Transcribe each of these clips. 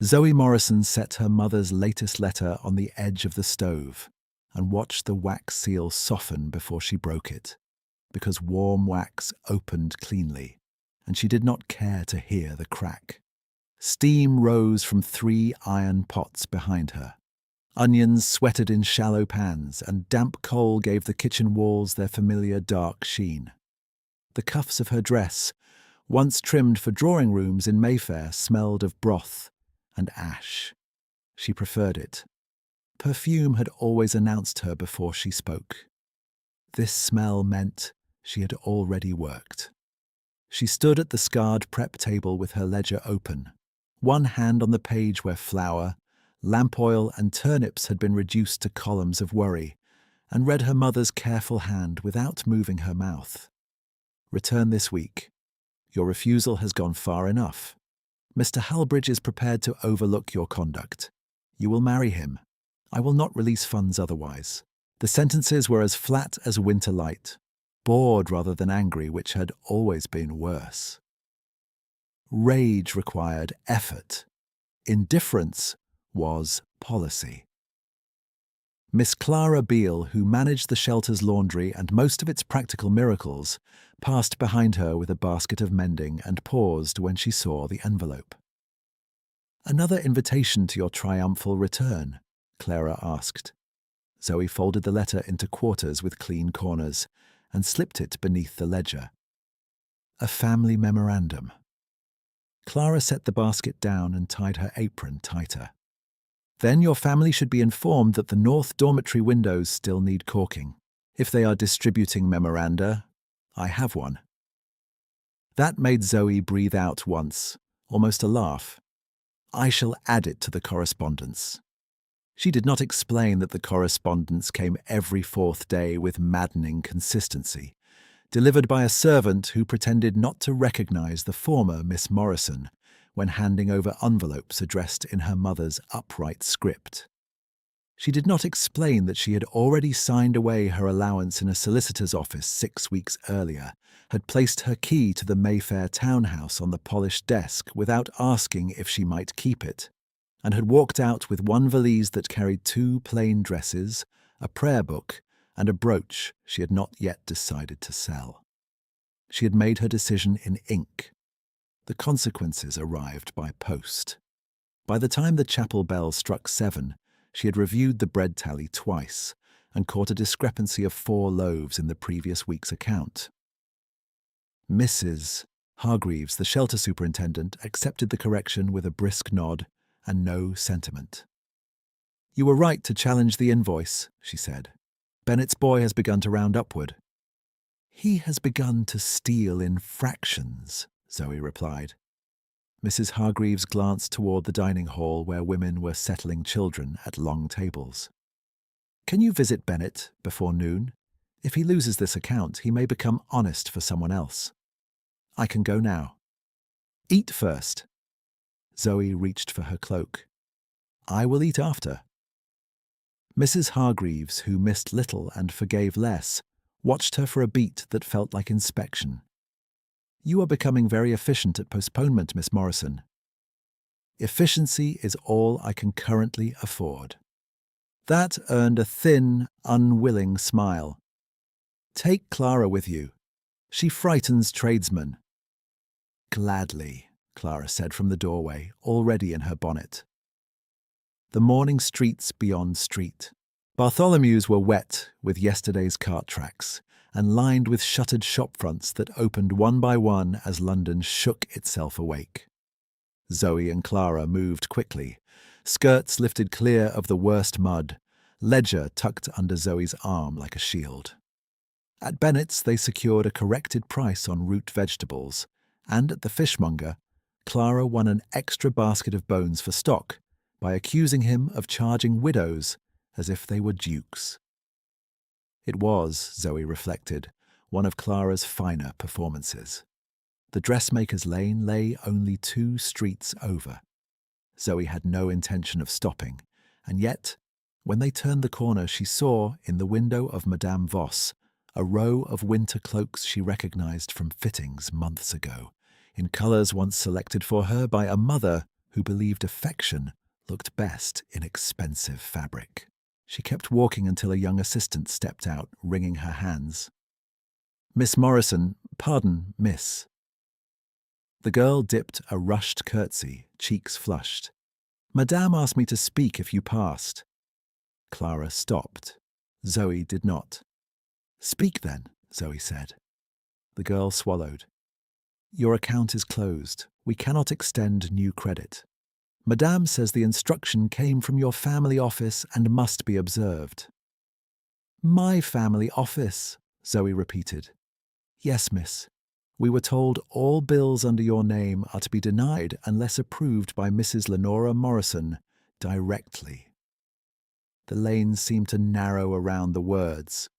Zoe Morrison set her mother's latest letter on the edge of the stove and watched the wax seal soften before she broke it, because warm wax opened cleanly, and she did not care to hear the crack. Steam rose from 3 iron pots behind her. Onions sweated in shallow pans, and damp coal gave the kitchen walls their familiar dark sheen. The cuffs of her dress, once trimmed for drawing rooms in Mayfair, smelled of broth and ash. She preferred it. Perfume had always announced her before she spoke. This smell meant she had already worked. She stood at the scarred prep table with her ledger open, one hand on the page where flour, lamp oil and turnips had been reduced to columns of worry, and read her mother's careful hand without moving her mouth. Return this week. Your refusal has gone far enough. Mr. Halbridge is prepared to overlook your conduct. You will marry him. I will not release funds otherwise. The sentences were as flat as winter light, bored rather than angry, which had always been worse. Rage required effort. Indifference was policy. Miss Clara Beale, who managed the shelter's laundry and most of its practical miracles, passed behind her with a basket of mending and paused when she saw the envelope. "Another invitation to your triumphal return?" Clara asked. Zoe folded the letter into quarters with clean corners and slipped it beneath the ledger. "A family memorandum." Clara set the basket down and tied her apron tighter. "Then your family should be informed that the north dormitory windows still need caulking. If they are distributing memoranda, I have one." That made Zoe breathe out once, almost a laugh. "I shall add it to the correspondence." She did not explain that the correspondence came every 4th day with maddening consistency, delivered by a servant who pretended not to recognize the former Miss Morrison when handing over envelopes addressed in her mother's upright script. She did not explain that she had already signed away her allowance in a solicitor's office 6 weeks earlier, had placed her key to the Mayfair townhouse on the polished desk without asking if she might keep it, and had walked out with one valise that carried 2 plain dresses, a prayer book, and a brooch she had not yet decided to sell. She had made her decision in ink. The consequences arrived by post. By the time the chapel bell struck 7, she had reviewed the bread tally twice and caught a discrepancy of 4 loaves in the previous week's account. Mrs. Hargreaves, the shelter superintendent, accepted the correction with a brisk nod and no sentiment. "You were right to challenge the invoice," she said. "Bennett's boy has begun to round upward." "He has begun to steal in fractions," Zoe replied. Mrs. Hargreaves glanced toward the dining hall where women were settling children at long tables. "Can you visit Bennett before noon? If he loses this account, he may become honest for someone else." "I can go now." "Eat first." Zoe reached for her cloak. "I will eat after." Mrs. Hargreaves, who missed little and forgave less, watched her for a beat that felt like inspection. "You are becoming very efficient at postponement, Miss Morrison." "Efficiency is all I can currently afford." That earned a thin, unwilling smile. "Take Clara with you. She frightens tradesmen." "Gladly," Clara said from the doorway, already in her bonnet. The morning streets beyond street. Bartholomew's were wet with yesterday's cart tracks and lined with shuttered shop fronts that opened one by one as London shook itself awake. Zoe and Clara moved quickly, skirts lifted clear of the worst mud, ledger tucked under Zoe's arm like a shield. At Bennett's they secured a corrected price on root vegetables, and at the fishmonger, Clara won an extra basket of bones for stock by accusing him of charging widows as if they were dukes. It was, Zoe reflected, one of Clara's finer performances. The dressmaker's lane lay only 2 streets over. Zoe had no intention of stopping, and yet, when they turned the corner, she saw, in the window of Madame Voss, a row of winter cloaks she recognized from fittings months ago, in colours once selected for her by a mother who believed affection looked best in expensive fabric. She kept walking until a young assistant stepped out, wringing her hands. "Miss Morrison, pardon, miss." The girl dipped a rushed curtsy, cheeks flushed. "Madame asked me to speak if you passed." Clara stopped. Zoe did not. "Speak then," Zoe said. The girl swallowed. "Your account is closed. We cannot extend new credit. Madame says the instruction came from your family office and must be observed." "My family office," Zoe repeated. "Yes, miss. We were told all bills under your name are to be denied unless approved by Mrs. Lenora Morrison directly." The lane seemed to narrow around the words.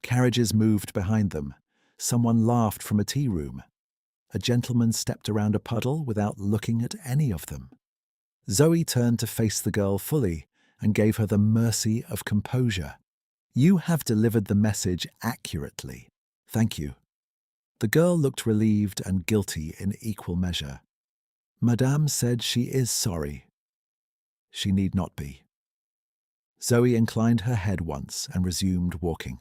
Carriages moved behind them. Someone laughed from a tea room. A gentleman stepped around a puddle without looking at any of them. Zoe turned to face the girl fully and gave her the mercy of composure. "You have delivered the message accurately. Thank you." The girl looked relieved and guilty in equal measure. "Madame said she is sorry." "She need not be." Zoe inclined her head once and resumed walking.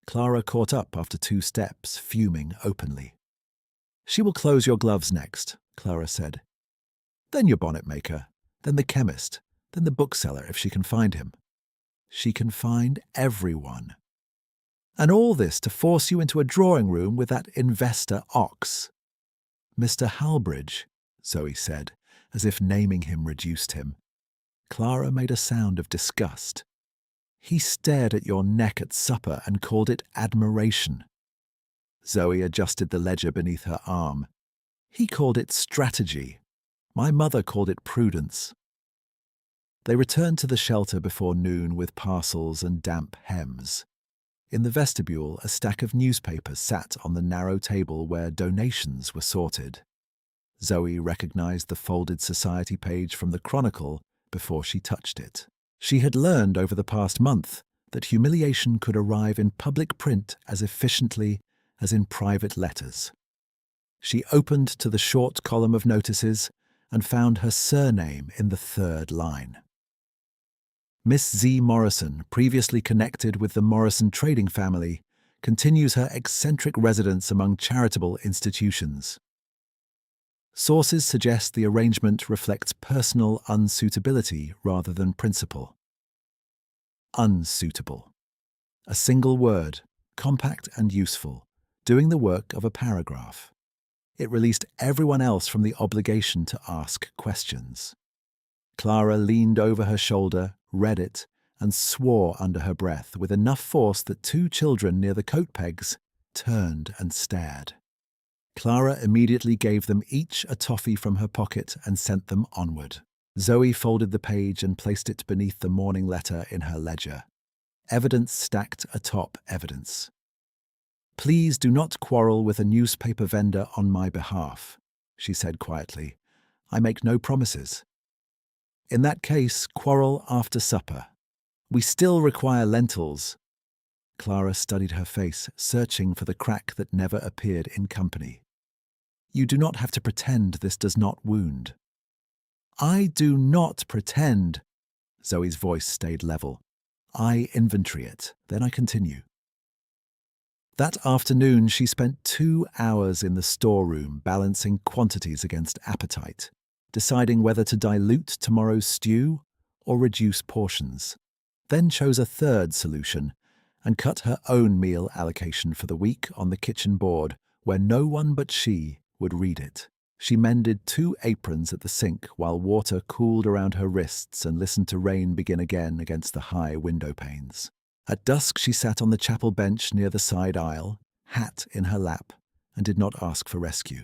Clara caught up after 2 steps, fuming openly. "She will close your gloves next," Clara said. "Then your bonnet maker, then the chemist, then the bookseller if she can find him." "She can find everyone." "And all this to force you into a drawing room with that investor ox." "Mr. Halbridge," Zoe said, as if naming him reduced him. Clara made a sound of disgust. "He stared at your neck at supper and called it admiration." Zoe adjusted the ledger beneath her arm. "He called it strategy. My mother called it prudence." They returned to the shelter before noon with parcels and damp hems. In the vestibule, a stack of newspapers sat on the narrow table where donations were sorted. Zoe recognized the folded society page from the Chronicle before she touched it. She had learned over the past month that humiliation could arrive in public print as efficiently as in private letters. She opened to the short column of notices and found her surname in the 3rd line. Miss Z. Morrison, previously connected with the Morrison trading family, continues her eccentric residence among charitable institutions. Sources suggest the arrangement reflects personal unsuitability rather than principle. Unsuitable. A single word, compact and useful, doing the work of a paragraph. It released everyone else from the obligation to ask questions. Clara leaned over her shoulder, read it, and swore under her breath with enough force that 2 children near the coat pegs turned and stared. Clara immediately gave them each a toffee from her pocket and sent them onward. Zoe folded the page and placed it beneath the morning letter in her ledger. Evidence stacked atop evidence. "Please do not quarrel with a newspaper vendor on my behalf," she said quietly. "I make no promises." "In that case, quarrel after supper. We still require lentils." Clara studied her face, searching for the crack that never appeared in company. "You do not have to pretend this does not wound." "I do not pretend." Zoe's voice stayed level. "I inventory it, then I continue." That afternoon she spent 2 hours in the storeroom balancing quantities against appetite, deciding whether to dilute tomorrow's stew or reduce portions, then chose a 3rd solution and cut her own meal allocation for the week on the kitchen board where no one but she would read it. She mended 2 aprons at the sink while water cooled around her wrists and listened to rain begin again against the high window panes. At dusk she sat on the chapel bench near the side aisle, hat in her lap, and did not ask for rescue.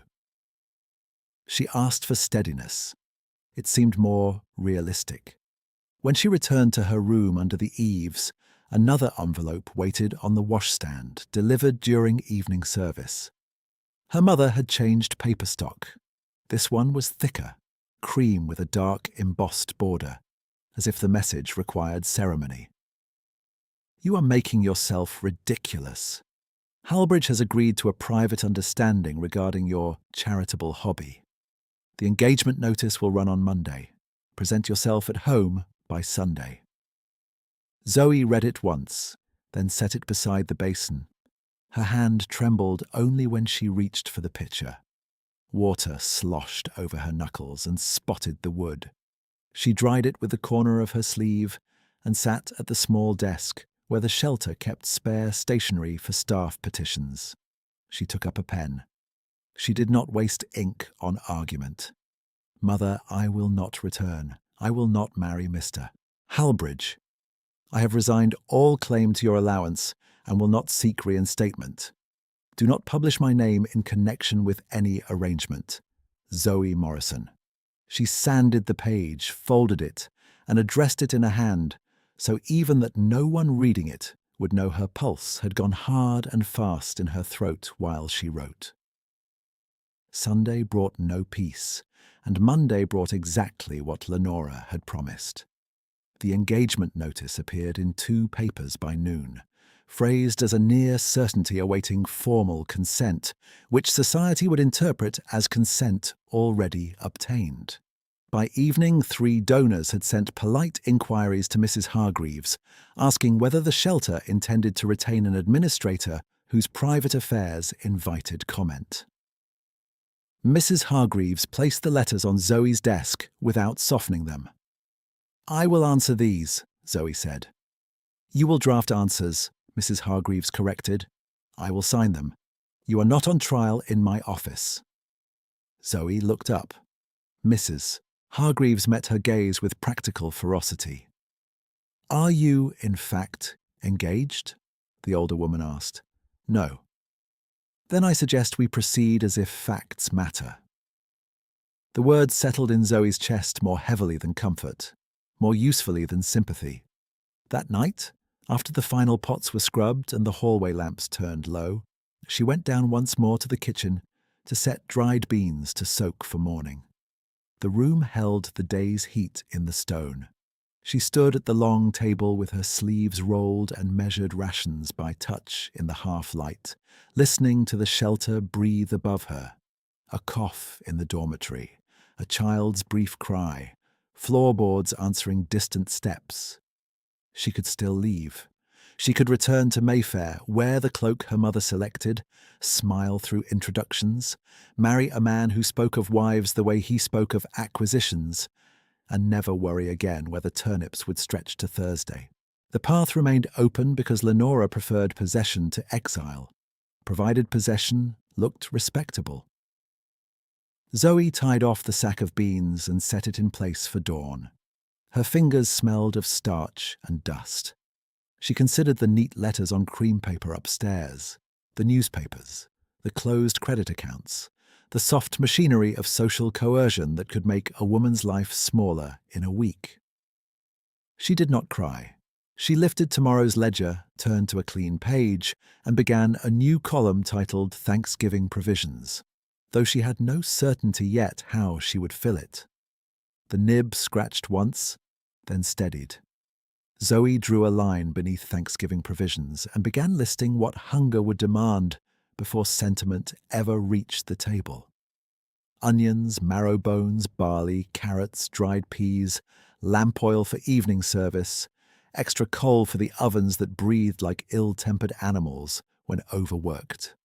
She asked for steadiness. It seemed more realistic. When she returned to her room under the eaves, another envelope waited on the washstand, delivered during evening service. Her mother had changed paper stock. This one was thicker, cream with a dark embossed border, as if the message required ceremony. "You are making yourself ridiculous. Halbridge has agreed to a private understanding regarding your charitable hobby. The engagement notice will run on Monday. Present yourself at home by Sunday. Zoe read it once, then set it beside the basin. Her hand trembled only when she reached for the pitcher. Water sloshed over her knuckles and spotted the wood. She dried it with the corner of her sleeve and sat at the small desk where the shelter kept spare stationery for staff petitions. She took up a pen. She did not waste ink on argument. Mother, I will not return. I will not marry Mr. Halbridge. I have resigned all claim to your allowance and will not seek reinstatement. Do not publish my name in connection with any arrangement. Zoe Morrison. She sanded the page, folded it, and addressed it in a hand, so even that no one reading it would know her pulse had gone hard and fast in her throat while she wrote. Sunday brought no peace, and Monday brought exactly what Lenora had promised. The engagement notice appeared in 2 papers by noon, phrased as a near certainty awaiting formal consent, which society would interpret as consent already obtained. By evening, 3 donors had sent polite inquiries to Mrs. Hargreaves, asking whether the shelter intended to retain an administrator whose private affairs invited comment. Mrs. Hargreaves placed the letters on Zoe's desk without softening them. I will answer these, Zoe said. You will draft answers, Mrs. Hargreaves corrected. I will sign them. You are not on trial in my office. Zoe looked up. Mrs. Hargreaves met her gaze with practical ferocity. Are you, in fact, engaged? The older woman asked. No. Then I suggest we proceed as if facts matter. The words settled in Zoe's chest more heavily than comfort, more usefully than sympathy. That night, after the final pots were scrubbed and the hallway lamps turned low, she went down once more to the kitchen to set dried beans to soak for morning. The room held the day's heat in the stone. She stood at the long table with her sleeves rolled and measured rations by touch in the half-light, listening to the shelter breathe above her. A cough in the dormitory, a child's brief cry, floorboards answering distant steps. She could still leave. She could return to Mayfair, wear the cloak her mother selected, smile through introductions, marry a man who spoke of wives the way he spoke of acquisitions, and never worry again whether turnips would stretch to Thursday. The path remained open because Lenora preferred possession to exile, provided possession looked respectable. Zoe tied off the sack of beans and set it in place for dawn. Her fingers smelled of starch and dust. She considered the neat letters on cream paper upstairs, the newspapers, the closed credit accounts, the soft machinery of social coercion that could make a woman's life smaller in a week. She did not cry. She lifted tomorrow's ledger, turned to a clean page, and began a new column titled Thanksgiving Provisions, though she had no certainty yet how she would fill it. The nib scratched once, then steadied. Zoe drew a line beneath Thanksgiving Provisions and began listing what hunger would demand before sentiment ever reached the table. Onions, marrow bones, barley, carrots, dried peas, lamp oil for evening service, extra coal for the ovens that breathed like ill-tempered animals when overworked.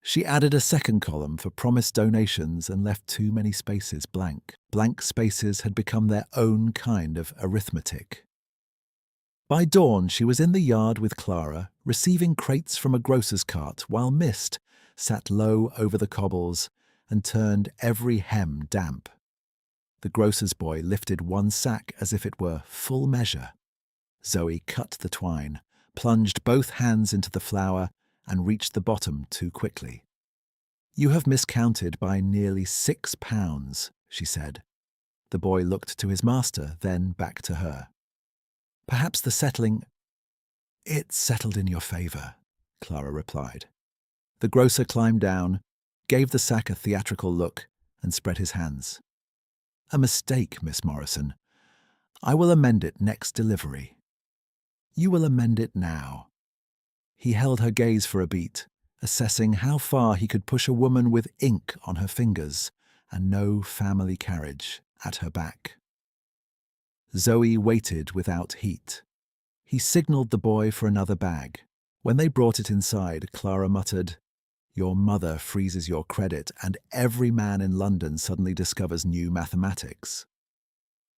She added a second column for promised donations and left too many spaces blank. Blank spaces had become their own kind of arithmetic. By dawn, she was in the yard with Clara, receiving crates from a grocer's cart, while mist sat low over the cobbles and turned every hem damp. The grocer's boy lifted one sack as if it were full measure. Zoe cut the twine, plunged both hands into the flour, and reached the bottom too quickly. You have miscounted by nearly £6, she said. The boy looked to his master, then back to her. Perhaps the settling... It settled in your favour, Clara replied. The grocer climbed down, gave the sack a theatrical look, and spread his hands. A mistake, Miss Morrison. I will amend it next delivery. You will amend it now. He held her gaze for a beat, assessing how far he could push a woman with ink on her fingers and no family carriage at her back. Zoe waited without heat. He signaled the boy for another bag. When they brought it inside, Clara muttered, "Your mother freezes your credit, and every man in London suddenly discovers new mathematics."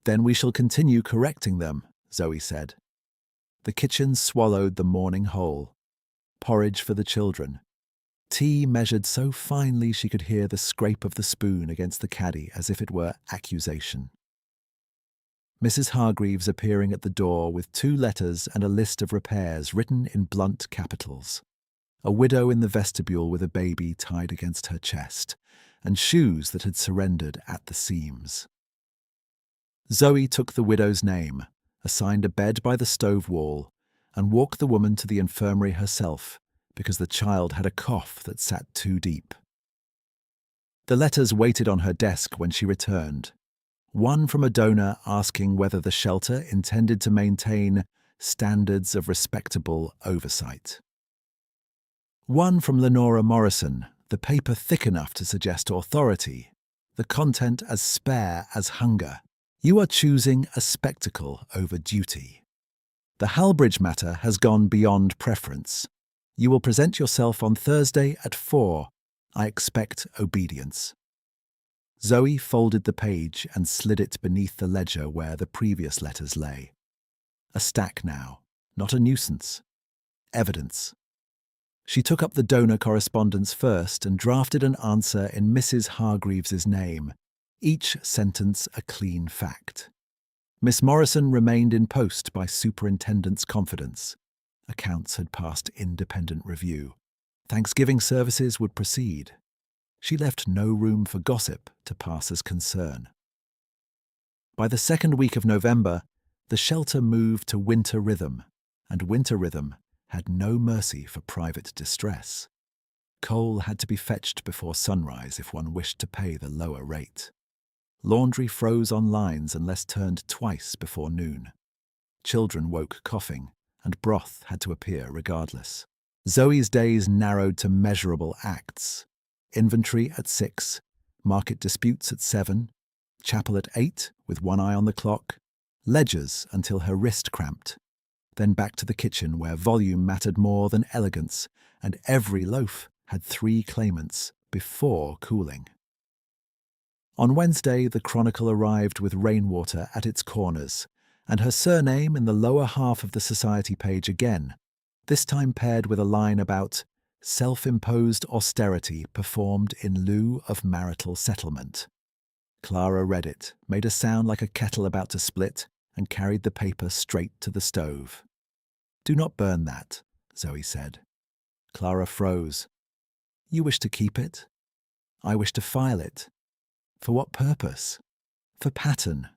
"Then we shall continue correcting them," Zoe said. The kitchen swallowed the morning whole. Porridge for the children. Tea measured so finely she could hear the scrape of the spoon against the caddy as if it were accusation. Mrs. Hargreaves appearing at the door with 2 letters and a list of repairs written in blunt capitals. A widow in the vestibule with a baby tied against her chest, and shoes that had surrendered at the seams. Zoe took the widow's name, assigned a bed by the stove wall, and walked the woman to the infirmary herself, because the child had a cough that sat too deep. The letters waited on her desk when she returned. One from a donor asking whether the shelter intended to maintain standards of respectable oversight. One from Lenora Morrison, the paper thick enough to suggest authority, the content as spare as hunger. "You are choosing a spectacle over duty. The Halbridge matter has gone beyond preference. You will present yourself on Thursday at 4. I expect obedience." Zoe folded the page and slid it beneath the ledger where the previous letters lay. A stack now, not a nuisance. Evidence. She took up the donor correspondence first and drafted an answer in Mrs. Hargreaves's name, each sentence a clean fact. Miss Morrison remained in post by superintendent's confidence. Accounts had passed independent review. Thanksgiving services would proceed. She left no room for gossip to pass as concern. By the second week of November, the shelter moved to Winter Rhythm, and Winter Rhythm had no mercy for private distress. Coal had to be fetched before sunrise if one wished to pay the lower rate. Laundry froze on lines unless turned twice before noon. Children woke coughing, and broth had to appear regardless. Zoe's days narrowed to measurable acts. Inventory at 6, market disputes at 7, chapel at 8 with one eye on the clock, ledgers until her wrist cramped, then back to the kitchen where volume mattered more than elegance, and every loaf had 3 claimants before cooling. On Wednesday, the Chronicle arrived with rainwater at its corners, and her surname in the lower half of the society page again, this time paired with a line about self-imposed austerity performed in lieu of marital settlement. Clara read it, made a sound like a kettle about to split, and carried the paper straight to the stove. "Do not burn that," Zoe said. Clara froze. "You wish to keep it? I wish to file it. For what purpose? For pattern."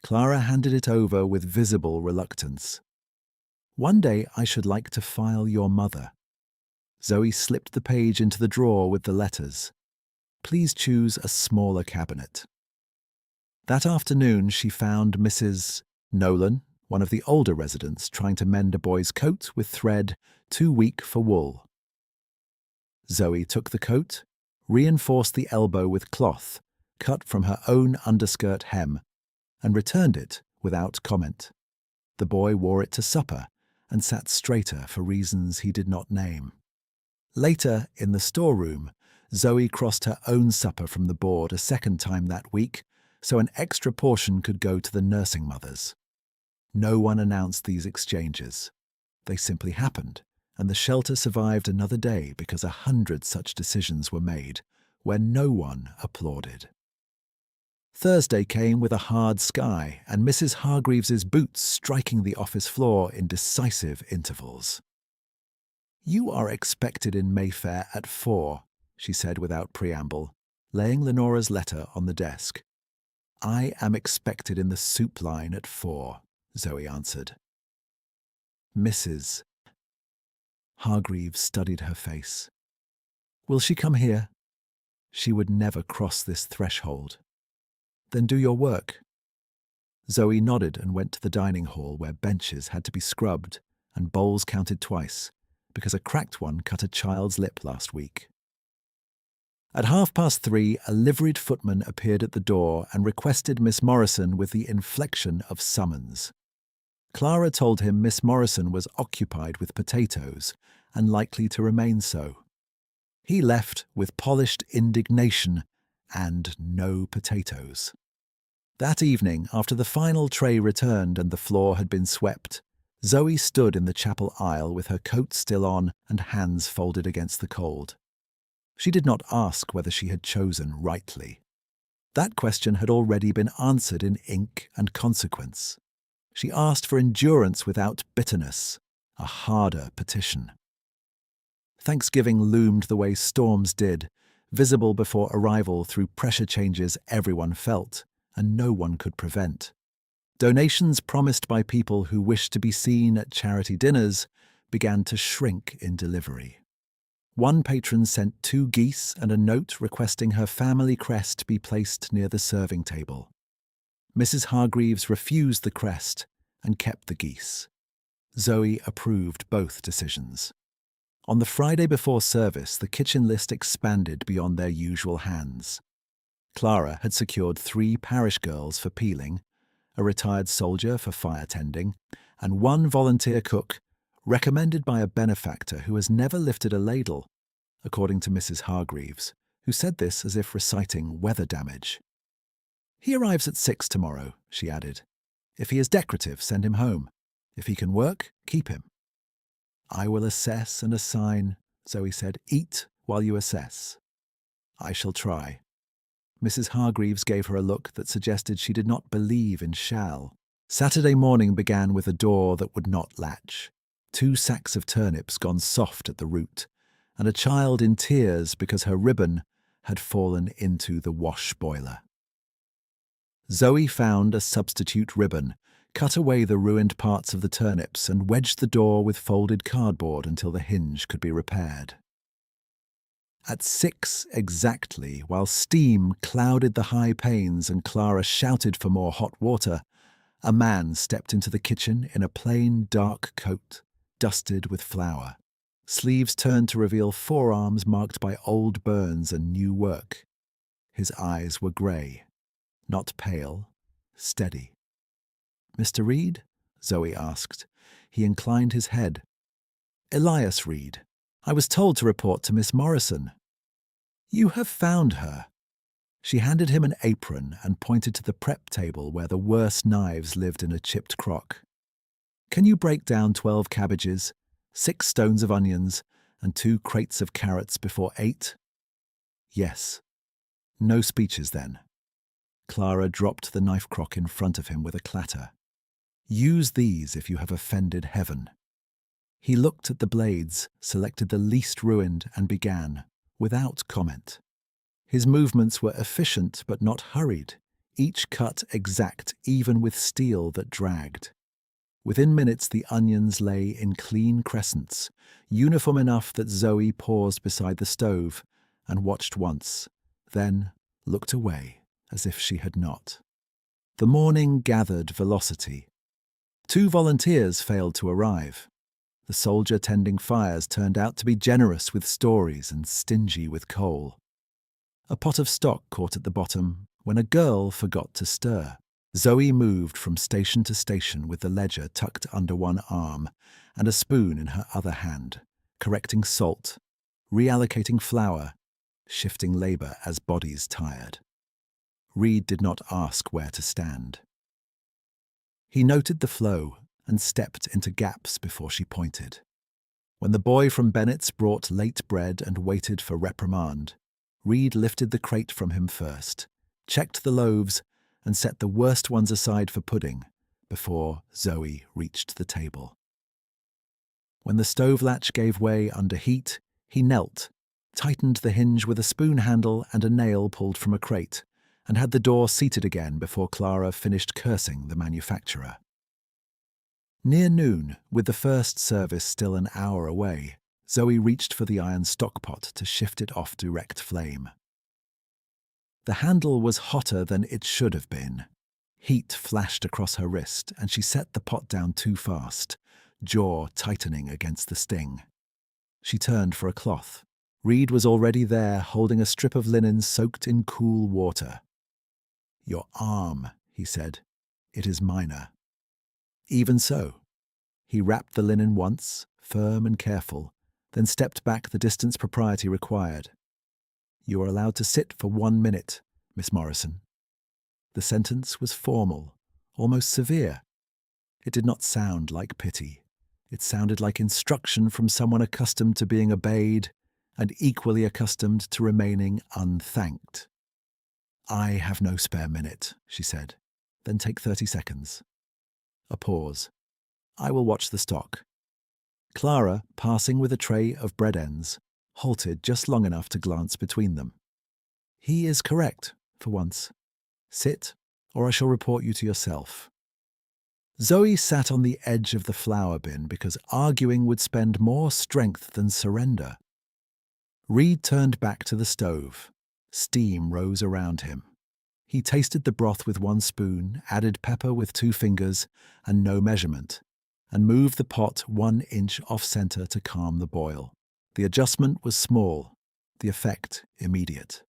Clara handed it over with visible reluctance. "One day I should like to file your mother." Zoe slipped the page into the drawer with the letters. "Please choose a smaller cabinet." That afternoon she found Mrs. Nolan, one of the older residents, trying to mend a boy's coat with thread too weak for wool. Zoe took the coat, reinforced the elbow with cloth, cut from her own underskirt hem, and returned it without comment. The boy wore it to supper and sat straighter for reasons he did not name. Later, in the storeroom, Zoe crossed her own supper from the board a second time that week, so an extra portion could go to the nursing mothers. No one announced these exchanges. They simply happened, and the shelter survived another day because 100 such decisions were made, where no one applauded. Thursday came with a hard sky and Mrs. Hargreaves's boots striking the office floor in decisive intervals. "You are expected in Mayfair at 4, she said without preamble, laying Lenora's letter on the desk. "I am expected in the soup line at 4, Zoe answered. "Mrs. Hargreaves studied her face. "Will she come here?" She would never cross this threshold. "Then do your work." Zoe nodded and went to the dining hall where benches had to be scrubbed and bowls counted twice, because a cracked one cut a child's lip last week. At 3:30, a liveried footman appeared at the door and requested Miss Morrison with the inflection of summons. Clara told him Miss Morrison was occupied with potatoes and likely to remain so. He left with polished indignation and no potatoes. That evening, after the final tray returned and the floor had been swept, Zoe stood in the chapel aisle with her coat still on and hands folded against the cold. She did not ask whether she had chosen rightly. That question had already been answered in ink and consequence. She asked for endurance without bitterness, a harder petition. Thanksgiving loomed the way storms did, visible before arrival through pressure changes everyone felt and no one could prevent. Donations promised by people who wished to be seen at charity dinners began to shrink in delivery. One patron sent 2 geese and a note requesting her family crest be placed near the serving table. Mrs. Hargreaves refused the crest and kept the geese. Zoe approved both decisions. On the Friday before service, the kitchen list expanded beyond their usual hands. Clara had secured 3 parish girls for peeling, a retired soldier for fire tending, and 1 volunteer cook, recommended by a benefactor who has never lifted a ladle, according to Mrs. Hargreaves, who said this as if reciting weather damage. "He arrives at 6 tomorrow," she added. "If he is decorative, send him home. If he can work, keep him." "I will assess and assign," Zoe said. "Eat while you assess." "I shall try." Mrs. Hargreaves gave her a look that suggested she did not believe in shall. Saturday morning began with a door that would not latch, 2 sacks of turnips gone soft at the root, and a child in tears because her ribbon had fallen into the wash boiler. Zoe found a substitute ribbon, cut away the ruined parts of the turnips and wedged the door with folded cardboard until the hinge could be repaired. At 6 exactly, while steam clouded the high panes and Clara shouted for more hot water, a man stepped into the kitchen in a plain dark coat, dusted with flour. Sleeves turned to reveal forearms marked by old burns and new work. His eyes were grey, not pale, steady. "Mr. Reed?" Zoe asked. He inclined his head. "Elias Reed. I was told to report to Miss Morrison." "You have found her." She handed him an apron and pointed to the prep table where the worst knives lived in a chipped crock. "Can you break down 12 cabbages, 6 stones of onions, and 2 crates of carrots before 8? "Yes." "No speeches, then." Clara dropped the knife crock in front of him with a clatter. "Use these if you have offended heaven." He looked at the blades, selected the least ruined, and began, without comment. His movements were efficient but not hurried, each cut exact even with steel that dragged. Within minutes the onions lay in clean crescents, uniform enough that Zoe paused beside the stove and watched once, then looked away as if she had not. The morning gathered velocity. 2 volunteers failed to arrive. The soldier tending fires turned out to be generous with stories and stingy with coal. A pot of stock caught at the bottom when a girl forgot to stir. Zoe moved from station to station with the ledger tucked under one arm and a spoon in her other hand, correcting salt, reallocating flour, shifting labour as bodies tired. Reed did not ask where to stand. He noted the flow and stepped into gaps before she pointed. When the boy from Bennett's brought late bread and waited for reprimand, Reed lifted the crate from him first, checked the loaves, and set the worst ones aside for pudding before Zoe reached the table. When the stove latch gave way under heat, he knelt, tightened the hinge with a spoon handle and a nail pulled from a crate, and had the door seated again before Clara finished cursing the manufacturer. Near noon, with the first service still an hour away, Zoe reached for the iron stockpot to shift it off direct flame. The handle was hotter than it should have been. Heat flashed across her wrist, and she set the pot down too fast, jaw tightening against the sting. She turned for a cloth, Reed was already there, holding a strip of linen soaked in cool water. "Your arm," he said. "It is minor." Even so. He wrapped the linen once, firm and careful, then stepped back the distance propriety required. "You are allowed to sit for 1 minute, Miss Morrison." The sentence was formal, almost severe. It did not sound like pity. It sounded like instruction from someone accustomed to being obeyed and equally accustomed to remaining unthanked. "I have no spare minute," she said. "Then take 30 seconds. A pause. I will watch the stock." Clara, passing with a tray of bread ends, halted just long enough to glance between them. "He is correct, for once. Sit, or I shall report you to yourself." Zoe sat on the edge of the flour bin because arguing would spend more strength than surrender. Reed turned back to the stove. Steam rose around him. He tasted the broth with 1 spoon, added pepper with 2 fingers and no measurement, and moved the pot 1 inch off-center to calm the boil. The adjustment was small, the effect immediate.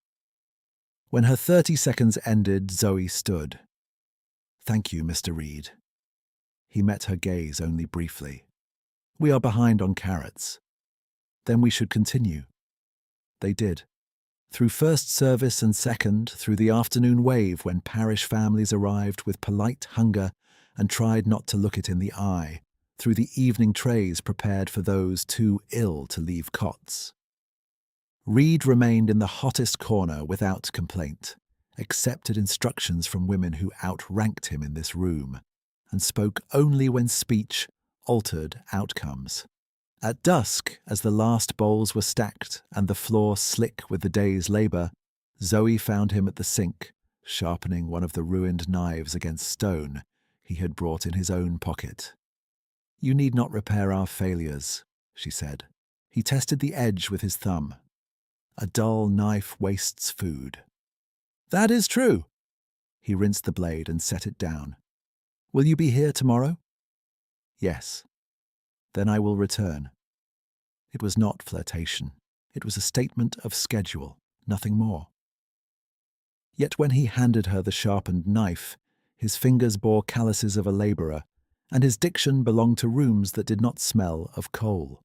When her 30 seconds ended, Zoe stood. "Thank you, Mr. Reed." He met her gaze only briefly. "We are behind on carrots." "Then we should continue." They did. Through first service and second, through the afternoon wave when parish families arrived with polite hunger and tried not to look it in the eye, through the evening trays prepared for those too ill to leave cots. Reed remained in the hottest corner without complaint, accepted instructions from women who outranked him in this room, and spoke only when speech altered outcomes. At dusk, as the last bowls were stacked and the floor slick with the day's labour, Zoe found him at the sink, sharpening one of the ruined knives against stone he had brought in his own pocket. "You need not repair our failures," she said. He tested the edge with his thumb. "A dull knife wastes food." "That is true." He rinsed the blade and set it down. "Will you be here tomorrow?" "Yes." "Then I will return." It was not flirtation. It was a statement of schedule, nothing more. Yet when he handed her the sharpened knife, his fingers bore calluses of a labourer, and his diction belonged to rooms that did not smell of coal.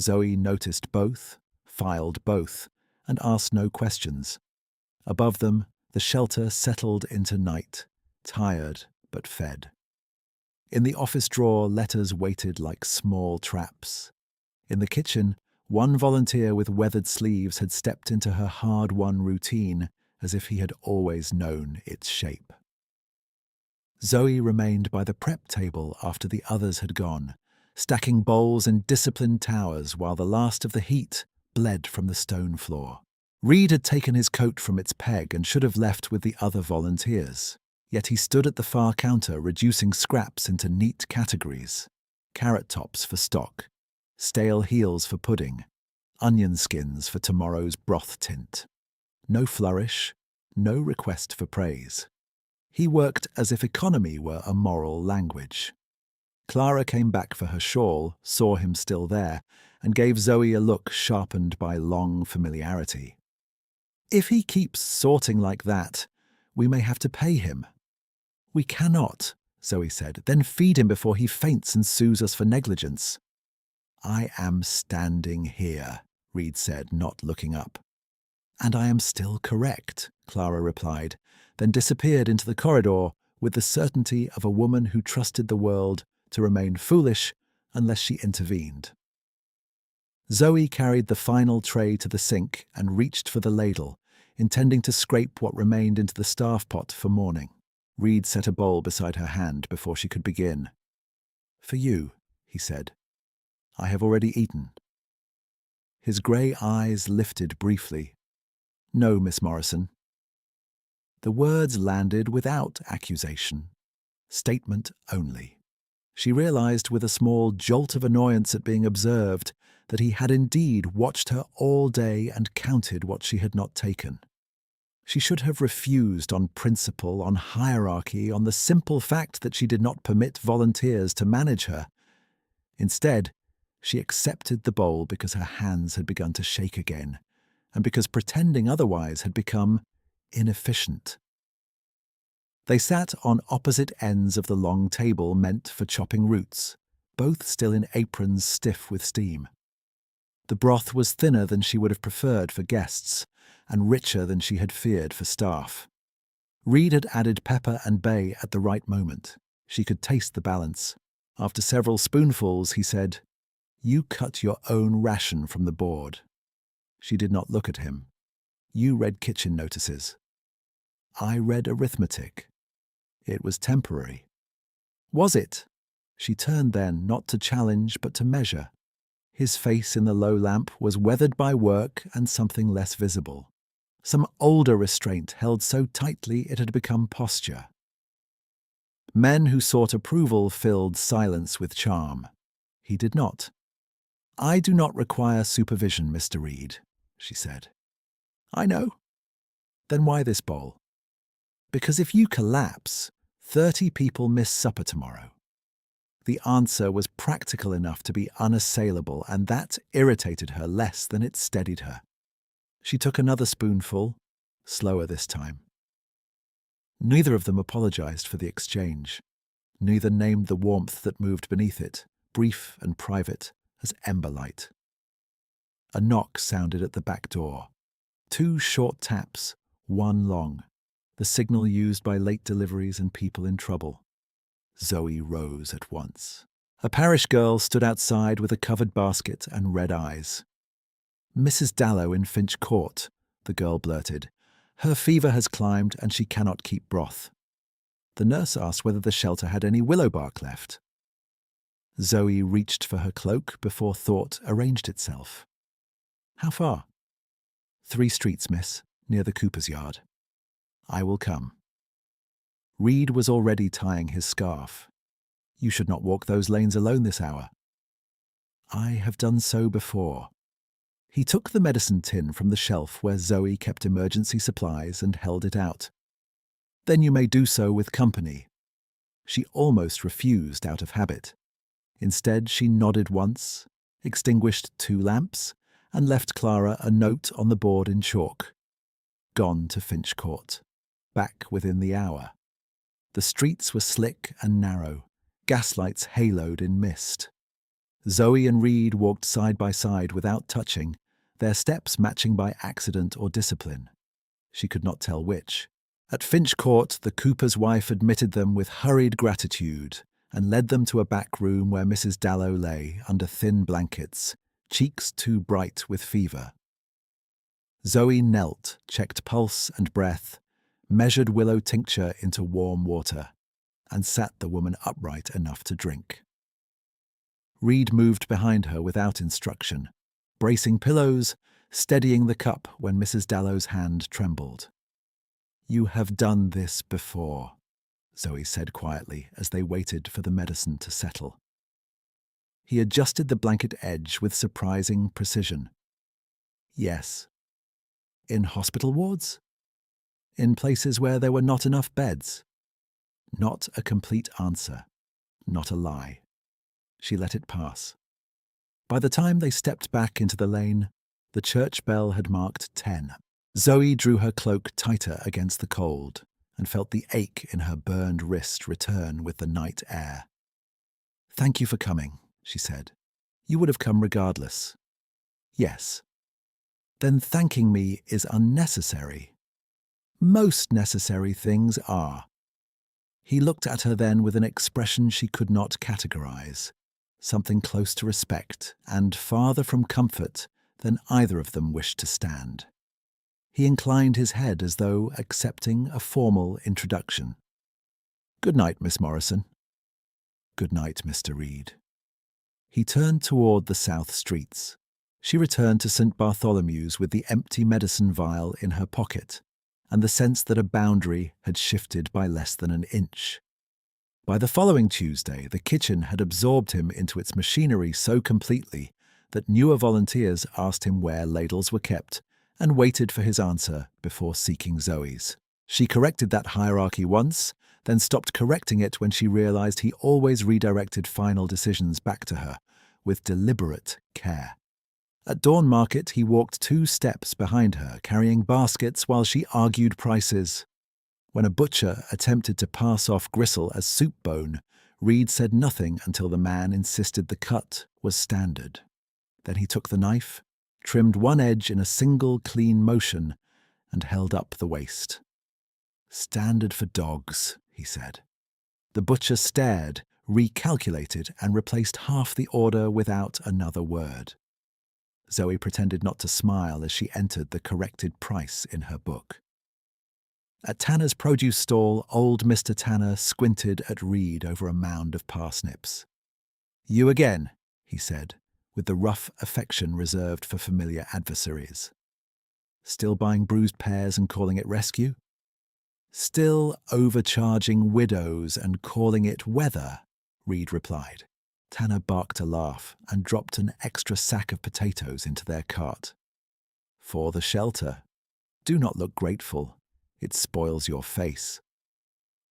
Zoe noticed both, filed both, and asked no questions. Above them, the shelter settled into night, tired but fed. In the office drawer, letters waited like small traps. In the kitchen, 1 volunteer with weathered sleeves had stepped into her hard-won routine as if he had always known its shape. Zoe remained by the prep table after the others had gone, stacking bowls in disciplined towers while the last of the heat bled from the stone floor. Reed had taken his coat from its peg and should have left with the other volunteers. Yet he stood at the far counter, reducing scraps into neat categories: carrot tops for stock, stale heels for pudding, onion skins for tomorrow's broth tint. No flourish, no request for praise. He worked as if economy were a moral language. Clara came back for her shawl, saw him still there, and gave Zoe a look sharpened by long familiarity. "If he keeps sorting like that, we may have to pay him." "We cannot," Zoe said. "Then feed him before he faints and sues us for negligence." "I am standing here," Reed said, not looking up. "And I am still correct," Clara replied, then disappeared into the corridor with the certainty of a woman who trusted the world to remain foolish unless she intervened. Zoe carried the final tray to the sink and reached for the ladle, intending to scrape what remained into the staff pot for morning. Reed set a bowl beside her hand before she could begin. "For you," he said. "I have already eaten." His grey eyes lifted briefly. "No, Miss Morrison." The words landed without accusation. Statement only. She realized with a small jolt of annoyance at being observed that he had indeed watched her all day and counted what she had not taken. She should have refused on principle, on hierarchy, on the simple fact that she did not permit volunteers to manage her. Instead, She accepted the bowl because her hands had begun to shake again, and because pretending otherwise had become inefficient. They sat on opposite ends of the long table meant for chopping roots, both still in aprons stiff with steam. The broth was thinner than she would have preferred for guests, and richer than she had feared for staff. Reed had added pepper and bay at the right moment. She could taste the balance. After several spoonfuls, he said, "You cut your own ration from the board." She did not look at him. "You read kitchen notices." "I read arithmetic." It was temporary. Was it? She turned then, not to challenge, but to measure. His face in the low lamp was weathered by work and something less visible. Some older restraint held so tightly it had become posture. Men who sought approval filled silence with charm. He did not. "I do not require supervision, Mr. Reed," she said. "I know." "Then why this bowl?" "Because if you collapse, 30 people miss supper tomorrow." The answer was practical enough to be unassailable, and that irritated her less than it steadied her. She took another spoonful, slower this time. Neither of them apologized for the exchange. Neither named the warmth that moved beneath it, brief and private as ember light. A knock sounded at the back door. 2 short taps, 1 long, the signal used by late deliveries and people in trouble. Zoe rose at once. A parish girl stood outside with a covered basket and red eyes. "Mrs. Dallow in Finch Court," the girl blurted. "Her fever has climbed and she cannot keep broth." The nurse asked whether the shelter had any willow bark left. Zoe reached for her cloak before thought arranged itself. "How far?" 3 streets, miss, near the Cooper's yard." "I will come." Reed was already tying his scarf. "You should not walk those lanes alone this hour." "I have done so before." He took the medicine tin from the shelf where Zoe kept emergency supplies and held it out. "Then you may do so with company." She almost refused out of habit. Instead, she nodded once, extinguished 2 lamps, and left Clara a note on the board in chalk. Gone to Finch Court. Back within the hour. The streets were slick and narrow, gaslights haloed in mist. Zoe and Reed walked side by side without touching, their steps matching by accident or discipline. She could not tell which. At Finch Court, the Cooper's wife admitted them with hurried gratitude and led them to a back room where Mrs. Dallow lay under thin blankets, cheeks too bright with fever. Zoe knelt, checked pulse and breath, measured willow tincture into warm water, and sat the woman upright enough to drink. Reed moved behind her without instruction, bracing pillows, steadying the cup when Mrs. Dallow's hand trembled. "You have done this before," Zoe said quietly as they waited for the medicine to settle. He adjusted the blanket edge with surprising precision. "Yes." "In hospital wards?" "In places where there were not enough beds." Not a complete answer. Not a lie. She let it pass. By the time they stepped back into the lane, the church bell had marked 10. Zoe drew her cloak tighter against the cold and felt the ache in her burned wrist return with the night air. "Thank you for coming," she said. "You would have come regardless." "Yes." "Then thanking me is unnecessary." "Most necessary things are." He looked at her then with an expression she could not categorize, something close to respect and farther from comfort than either of them wished to stand. He inclined his head as though accepting a formal introduction. "Good night, Miss Morrison." "Good night, Mr. Reed." He turned toward the south streets. She returned to St. Bartholomew's with the empty medicine vial in her pocket and the sense that a boundary had shifted by less than an inch. By the following Tuesday, the kitchen had absorbed him into its machinery so completely that newer volunteers asked him where ladles were kept and waited for his answer before seeking Zoe's. She corrected that hierarchy once, then stopped correcting it when she realized he always redirected final decisions back to her, with deliberate care. At dawn market, he walked 2 steps behind her, carrying baskets while she argued prices. When a butcher attempted to pass off gristle as soup bone, Reed said nothing until the man insisted the cut was standard. Then he took the knife, trimmed one edge in a single clean motion, and held up the waist. "Standard for dogs," he said. The butcher stared, recalculated, and replaced half the order without another word. Zoe pretended not to smile as she entered the corrected price in her book. At Tanner's produce stall, old Mr. Tanner squinted at Reed over a mound of parsnips. "You again," he said, with the rough affection reserved for familiar adversaries. "Still buying bruised pears and calling it rescue?" "Still overcharging widows and calling it weather," Reed replied. Tanner barked a laugh and dropped an extra sack of potatoes into their cart. "For the shelter. Do not look grateful. It spoils your face."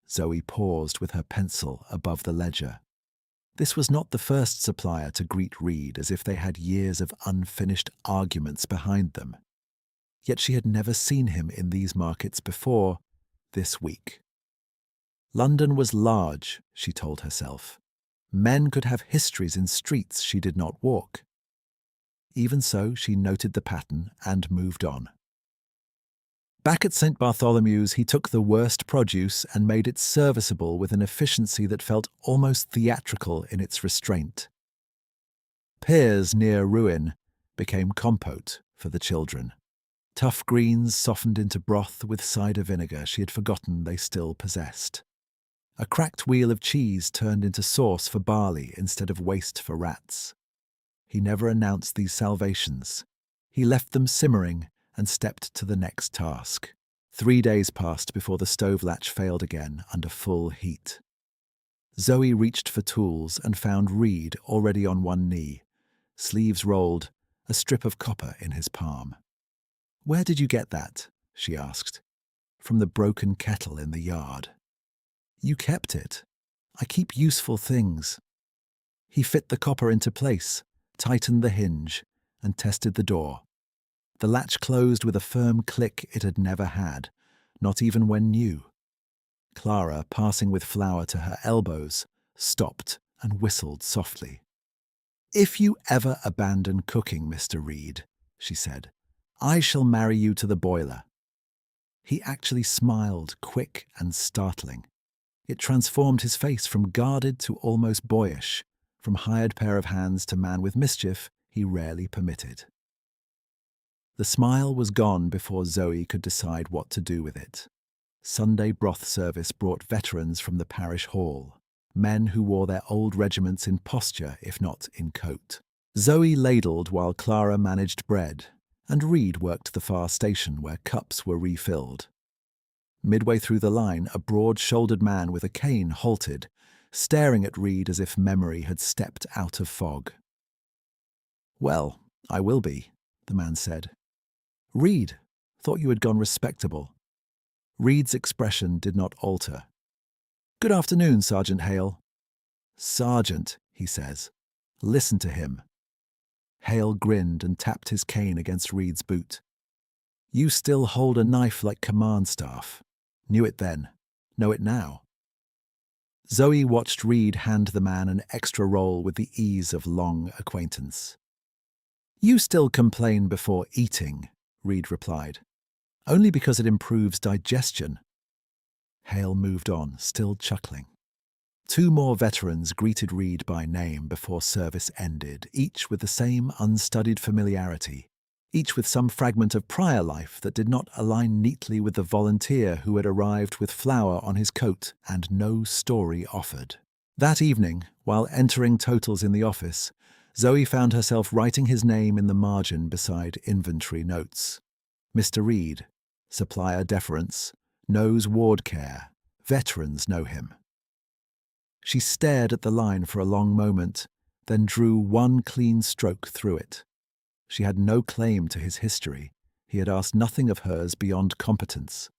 Zoe paused with her pencil above the ledger. This was not the first supplier to greet Reed as if they had years of unfinished arguments behind them. Yet she had never seen him in these markets before this week. London was large, she told herself. Men could have histories in streets she did not walk. Even so, she noted the pattern and moved on. Back at St. Bartholomew's, he took the worst produce and made it serviceable with an efficiency that felt almost theatrical in its restraint. Pears near ruin became compote for the children. Tough greens softened into broth with cider vinegar she had forgotten they still possessed. A cracked wheel of cheese turned into sauce for barley instead of waste for rats. He never announced these salvations. He left them simmering and stepped to the next task. 3 days passed before the stove latch failed again under full heat. Zoe reached for tools and found Reed already on one knee, sleeves rolled, a strip of copper in his palm. "Where did you get that?" she asked. "From the broken kettle in the yard." "You kept it. I keep useful things." He fit the copper into place, tightened the hinge, and tested the door. The latch closed with a firm click it had never had, not even when new. Clara, passing with flour to her elbows, stopped and whistled softly. "If you ever abandon cooking, Mr. Reed," she said, "I shall marry you to the boiler." He actually smiled, quick and startling. It transformed his face from guarded to almost boyish, from hired pair of hands to man with mischief he rarely permitted. The smile was gone before Zoe could decide what to do with it. Sunday broth service brought veterans from the parish hall, men who wore their old regiments in posture if not in coat. Zoe ladled while Clara managed bread, and Reed worked the far station where cups were refilled. Midway through the line, a broad-shouldered man with a cane halted, staring at Reed as if memory had stepped out of fog. "Well, I will be," the man said. "Reed, thought you had gone respectable." Reed's expression did not alter. "Good afternoon, Sergeant Hale." "Sergeant," he says. "Listen to him." Hale grinned and tapped his cane against Reed's boot. "You still hold a knife like command staff. Knew it then. Know it now." Zoe watched Reed hand the man an extra roll with the ease of long acquaintance. "You still complain before eating," Reed replied. "Only because it improves digestion." Hale moved on, still chuckling. 2 more veterans greeted Reed by name before service ended, each with the same unstudied familiarity, each with some fragment of prior life that did not align neatly with the volunteer who had arrived with flour on his coat and no story offered. That evening, while entering totals in the office, Zoe found herself writing his name in the margin beside inventory notes. "Mr. Reed, supplier deference, knows ward care, veterans know him." She stared at the line for a long moment, then drew one clean stroke through it. She had no claim to his history. He had asked nothing of hers beyond competence.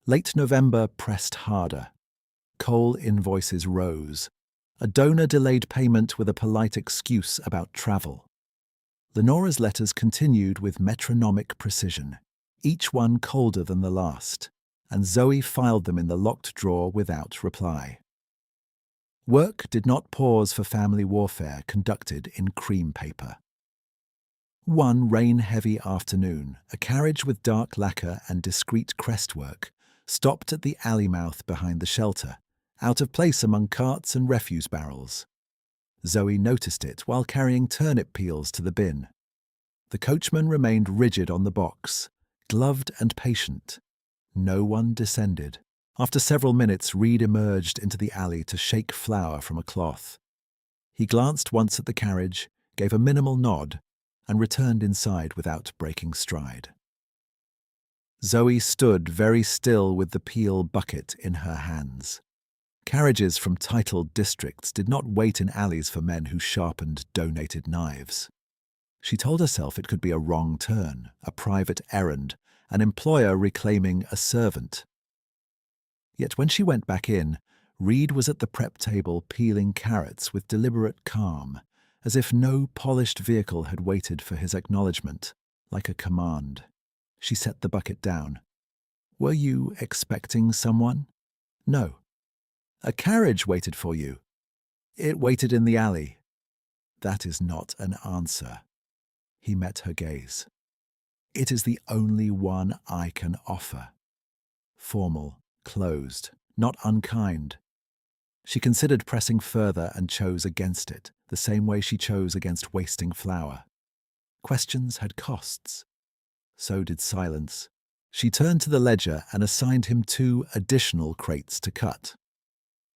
Late November pressed harder. Coal invoices rose. A donor delayed payment with a polite excuse about travel. Lenora's letters continued with metronomic precision, each one colder than the last, and Zoe filed them in the locked drawer without reply. Work did not pause for family warfare conducted in cream paper. One rain-heavy afternoon, a carriage with dark lacquer and discreet crestwork stopped at the alley mouth behind the shelter, out of place among carts and refuse barrels. Zoe noticed it while carrying turnip peels to the bin. The coachman remained rigid on the box, gloved and patient. No one descended. After several minutes, Reed emerged into the alley to shake flour from a cloth. He glanced once at the carriage, gave a minimal nod, and returned inside without breaking stride. Zoe stood very still with the peel bucket in her hands. Carriages from titled districts did not wait in alleys for men who sharpened donated knives. She told herself it could be a wrong turn, a private errand, an employer reclaiming a servant. Yet when she went back in, Reed was at the prep table peeling carrots with deliberate calm, as if no polished vehicle had waited for his acknowledgement, like a command. She set the bucket down. "Were you expecting someone?" "No." "A carriage waited for you." "It waited in the alley." "That is not an answer." He met her gaze. "It is the only one I can offer." Formal, closed, not unkind. She considered pressing further and chose against it, the same way she chose against wasting flour. Questions had costs. So did silence. She turned to the ledger and assigned him 2 additional crates to cut.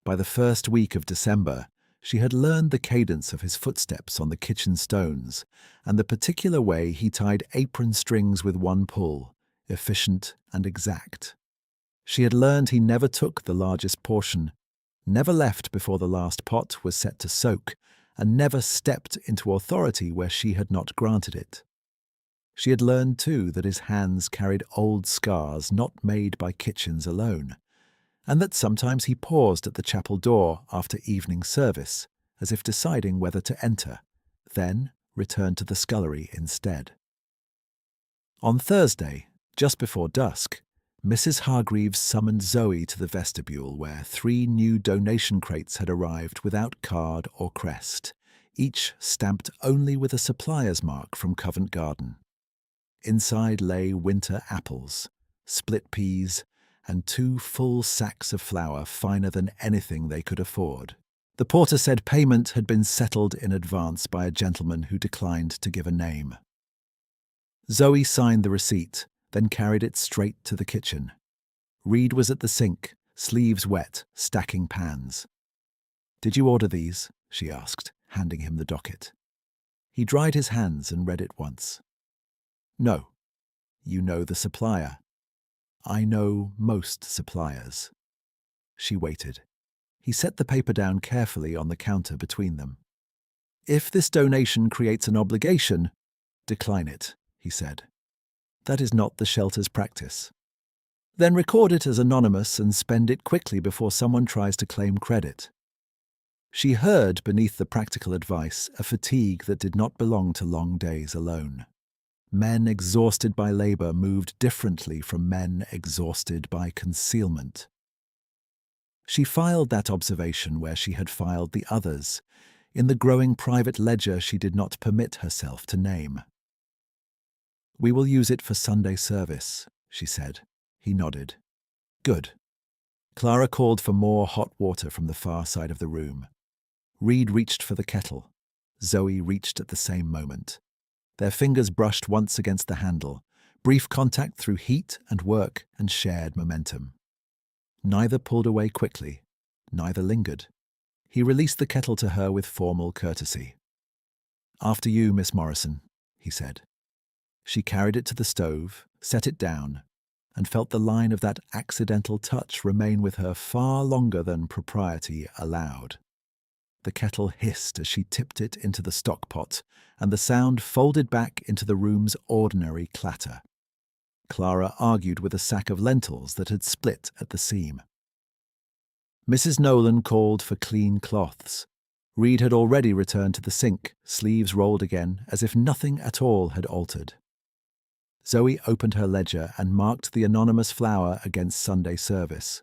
By the first week of December, she had learned the cadence of his footsteps on the kitchen stones and the particular way he tied apron strings with one pull, efficient and exact. She had learned he never took the largest portion, never left before the last pot was set to soak, and never stepped into authority where she had not granted it. She had learned, too, that his hands carried old scars not made by kitchens alone, and that sometimes he paused at the chapel door after evening service, as if deciding whether to enter, then return to the scullery instead. On Thursday, just before dusk, Mrs. Hargreaves summoned Zoe to the vestibule where 3 new donation crates had arrived without card or crest, each stamped only with a supplier's mark from Covent Garden. Inside lay winter apples, split peas, and 2 full sacks of flour finer than anything they could afford. The porter said payment had been settled in advance by a gentleman who declined to give a name. Zoe signed the receipt, then carried it straight to the kitchen. Reed was at the sink, sleeves wet, stacking pans. "Did you order these?" she asked, handing him the docket. He dried his hands and read it once. "No. You know the supplier." "I know most suppliers." She waited. He set the paper down carefully on the counter between them. "If this donation creates an obligation, decline it," he said. "That is not the shelter's practice. Then record it as anonymous and spend it quickly before someone tries to claim credit." She heard beneath the practical advice a fatigue that did not belong to long days alone. Men exhausted by labor moved differently from men exhausted by concealment. She filed that observation where she had filed the others, in the growing private ledger she did not permit herself to name. "We will use it for Sunday service," she said. He nodded. "Good." Clara called for more hot water from the far side of the room. Reed reached for the kettle. Zoe reached at the same moment. Their fingers brushed once against the handle, brief contact through heat and work and shared momentum. Neither pulled away quickly, neither lingered. He released the kettle to her with formal courtesy. "After you, Miss Morrison," he said. She carried it to the stove, set it down, and felt the line of that accidental touch remain with her far longer than propriety allowed. The kettle hissed as she tipped it into the stock pot, and the sound folded back into the room's ordinary clatter. Clara argued with a sack of lentils that had split at the seam. Mrs. Nolan called for clean cloths, Reed had already returned to the sink, sleeves rolled again, as if nothing at all had altered. Zoe opened her ledger and marked the anonymous flower against Sunday service.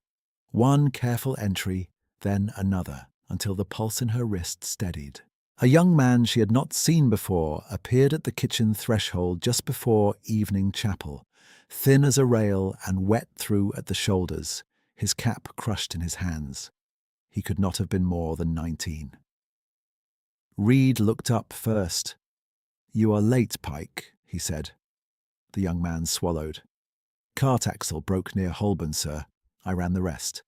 One careful entry, then another, until the pulse in her wrist steadied. A young man she had not seen before appeared at the kitchen threshold just before evening chapel, thin as a rail and wet through at the shoulders, his cap crushed in his hands. He could not have been more than 19. Reed looked up first. "You are late, Pike," he said. The young man swallowed. "Cart axle broke near Holborn, sir. I ran the rest."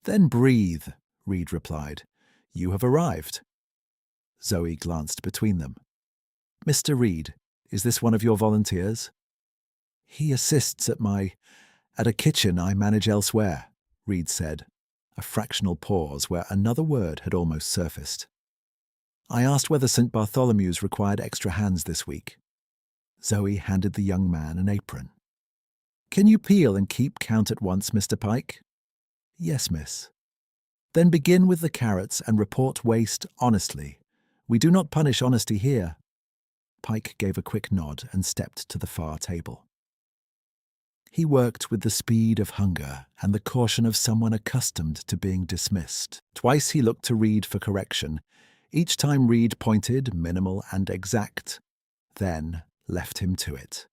"Then breathe," Reed replied. "You have arrived." Zoe glanced between them. "Mr. Reed, is this one of your volunteers?" "He assists at a kitchen I manage elsewhere," Reed said, a fractional pause where another word had almost surfaced. "I asked whether St. Bartholomew's required extra hands this week." Zoe handed the young man an apron. "Can you peel and keep count at once, Mr. Pike?" "Yes, miss." "Then begin with the carrots and report waste honestly. We do not punish honesty here." Pike gave a quick nod and stepped to the far table. He worked with the speed of hunger and the caution of someone accustomed to being dismissed. Twice he looked to Reed for correction. Each time Reed pointed, minimal and exact, then left him to it.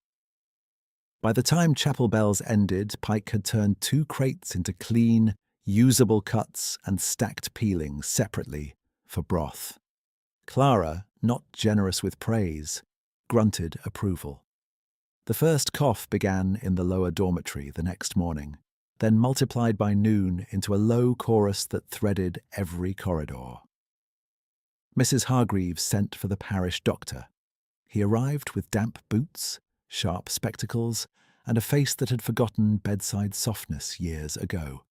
By the time chapel bells ended, Pike had turned 2 crates into clean, usable cuts and stacked peelings separately for broth. Clara, not generous with praise, grunted approval. The first cough began in the lower dormitory the next morning, then multiplied by noon into a low chorus that threaded every corridor. Mrs. Hargreaves sent for the parish doctor. He arrived with damp boots, sharp spectacles, and a face that had forgotten bedside softness years ago.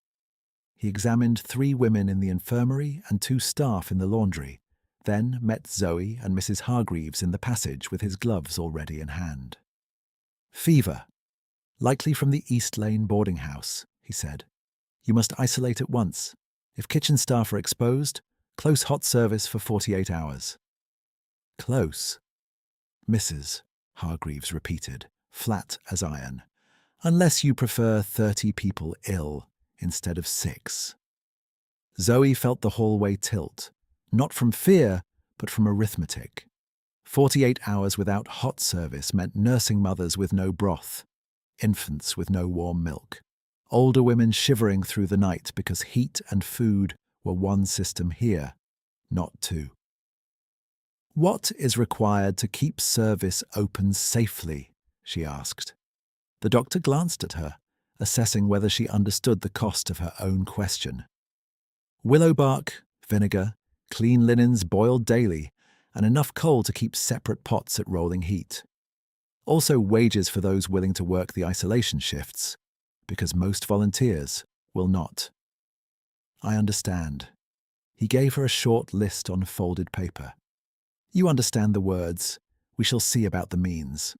He examined 3 women in the infirmary and 2 staff in the laundry, then met Zoe and Mrs. Hargreaves in the passage with his gloves already in hand. "Fever. Likely from the East Lane boarding house," he said. "You must isolate at once. If kitchen staff are exposed, close hot service for 48 hours. "Close?" "Mrs." Hargreaves repeated, flat as iron. "Unless you prefer 30 people ill instead of 6. Zoe felt the hallway tilt, not from fear, but from arithmetic. 48 hours without hot service meant nursing mothers with no broth, infants with no warm milk, older women shivering through the night because heat and food were one system here, not 2. "What is required to keep service open safely?" she asked. The doctor glanced at her, assessing whether she understood the cost of her own question. "Willow bark, vinegar, clean linens boiled daily, and enough coal to keep separate pots at rolling heat. Also wages for those willing to work the isolation shifts, because most volunteers will not." "I understand." He gave her a short list on folded paper. "You understand the words. We shall see about the means."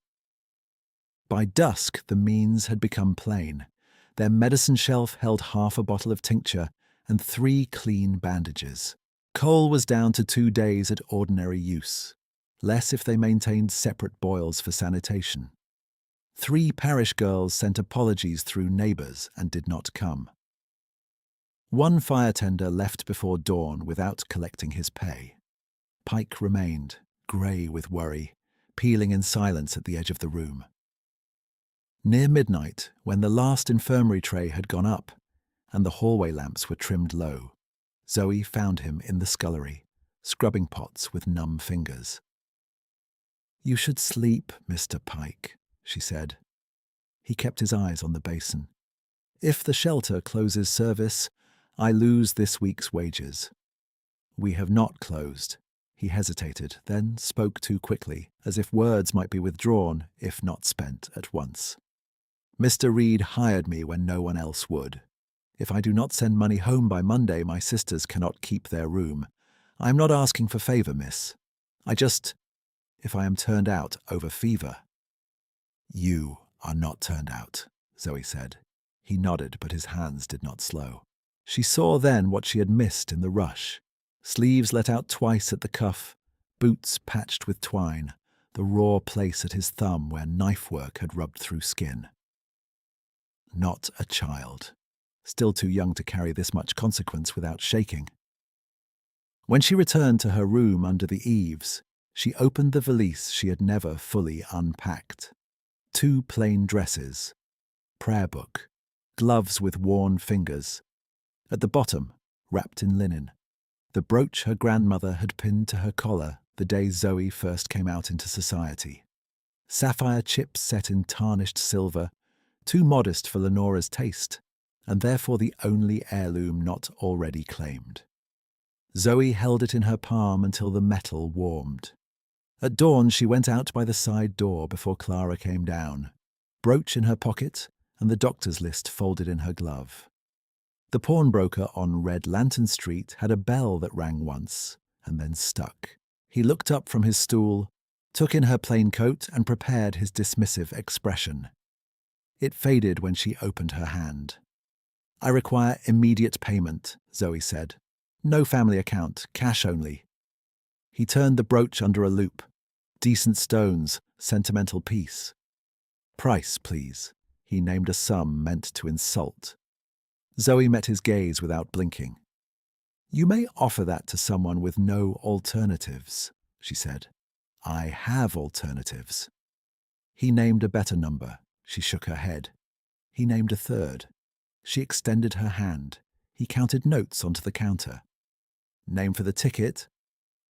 By dusk, the means had become plain. Their medicine shelf held half a bottle of tincture and 3 clean bandages. Coal was down to 2 days at ordinary use, less if they maintained separate boils for sanitation. 3 parish girls sent apologies through neighbours and did not come. 1 fire tender left before dawn without collecting his pay. Pike remained, grey with worry, peeling in silence at the edge of the room. Near midnight, when the last infirmary tray had gone up and the hallway lamps were trimmed low, Zoe found him in the scullery, scrubbing pots with numb fingers. "You should sleep, Mr. Pike," she said. He kept his eyes on the basin. "If the shelter closes service, I lose this week's wages." "We have not closed." He hesitated, then spoke too quickly, as if words might be withdrawn, if not spent at once. "Mr. Reed hired me when no one else would. If I do not send money home by Monday, my sisters cannot keep their room. I am not asking for favour, miss. If I am turned out over fever." "You are not turned out," Zoe said. He nodded, but his hands did not slow. She saw then what she had missed in the rush. Sleeves let out twice at the cuff, boots patched with twine, the raw place at his thumb where knife work had rubbed through skin. Not a child. Still too young to carry this much consequence without shaking. When she returned to her room under the eaves, she opened the valise she had never fully unpacked. 2 plain dresses, prayer book, gloves with worn fingers. At the bottom, wrapped in linen, the brooch her grandmother had pinned to her collar the day Zoe first came out into society. Sapphire chips set in tarnished silver, too modest for Lenora's taste, and therefore the only heirloom not already claimed. Zoe held it in her palm until the metal warmed. At dawn, she went out by the side door before Clara came down, brooch in her pocket and the doctor's list folded in her glove. The pawnbroker on Red Lantern Street had a bell that rang once and then stuck. He looked up from his stool, took in her plain coat and prepared his dismissive expression. It faded when she opened her hand. "I require immediate payment," Zoe said. "No family account, cash only." He turned the brooch under a loop. "Decent stones, sentimental piece." "Price, please." He named a sum meant to insult. Zoe met his gaze without blinking. "You may offer that to someone with no alternatives," she said. "I have alternatives." He named a better number. She shook her head. He named a third. She extended her hand. He counted notes onto the counter. "Name for the ticket?"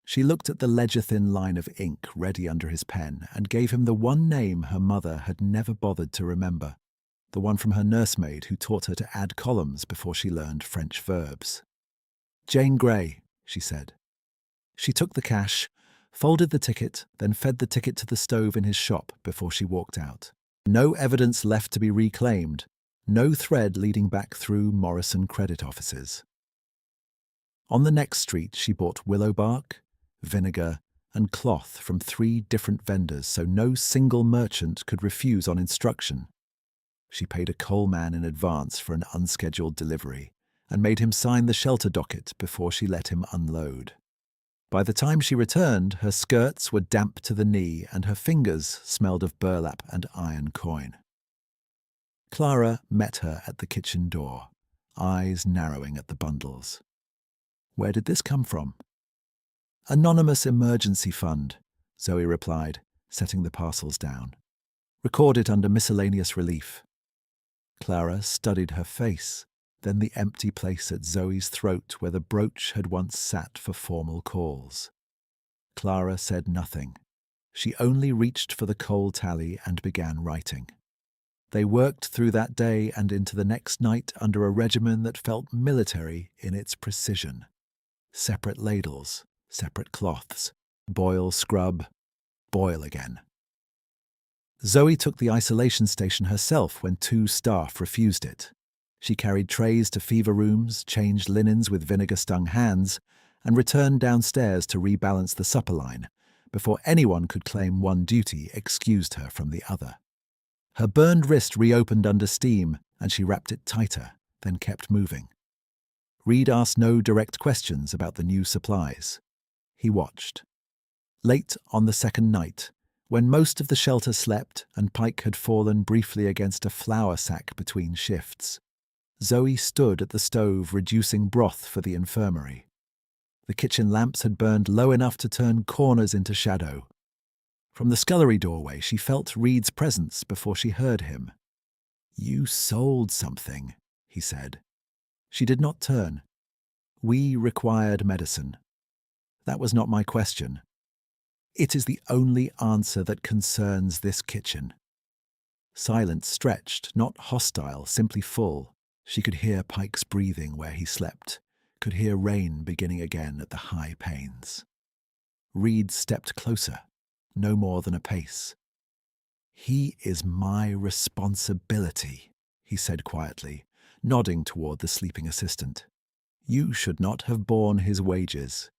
She looked at the ledger-thin line of ink ready under his pen and gave him the one name her mother had never bothered to remember, the one from her nursemaid who taught her to add columns before she learned French verbs. "Jane Grey," she said. She took the cash, folded the ticket, then fed the ticket to the stove in his shop before she walked out. No evidence left to be reclaimed, no thread leading back through Morrison credit offices. On the next street, she bought willow bark, vinegar, and cloth from 3 different vendors so no single merchant could refuse on instruction. She paid a coal man in advance for an unscheduled delivery and made him sign the shelter docket before she let him unload. By the time she returned, her skirts were damp to the knee and her fingers smelled of burlap and iron coin. Clara met her at the kitchen door, eyes narrowing at the bundles. "Where did this come from?" "Anonymous emergency fund," Zoe replied, setting the parcels down. "Record it under miscellaneous relief." Clara studied her face, then the empty place at Zoe's throat where the brooch had once sat for formal calls. Clara said nothing. She only reached for the coal tally and began writing. They worked through that day and into the next night under a regimen that felt military in its precision. Separate ladles, separate cloths, boil, scrub, boil again. Zoe took the isolation station herself when 2 staff refused it. She carried trays to fever rooms, changed linens with vinegar-stung hands, and returned downstairs to rebalance the supper line before anyone could claim one duty excused her from the other. Her burned wrist reopened under steam, and she wrapped it tighter, then kept moving. Reed asked no direct questions about the new supplies. He watched. Late on the second night, when most of the shelter slept and Pike had fallen briefly against a flour sack between shifts, Zoe stood at the stove reducing broth for the infirmary. The kitchen lamps had burned low enough to turn corners into shadow. From the scullery doorway, she felt Reed's presence before she heard him. "You sold something," he said. She did not turn. "We required medicine." "That was not my question." "It is the only answer that concerns this kitchen." Silence stretched, not hostile, simply full. She could hear Pike's breathing where he slept, could hear rain beginning again at the high panes. Reed stepped closer, no more than a pace. "He is my responsibility," he said quietly, nodding toward the sleeping assistant. "You should not have borne his wages."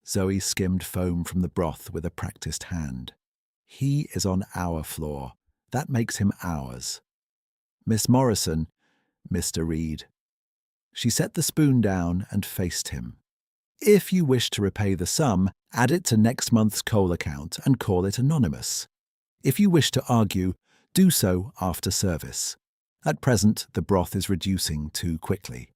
Zoe skimmed foam from the broth with a practiced hand. "He is on our floor. That makes him ours." "Miss Morrison," "Mr. Reed." She set the spoon down and faced him. If you wish to repay the sum, add it to next month's coal account and call it anonymous. If you wish to argue, do so after service. At present, the broth is reducing too quickly.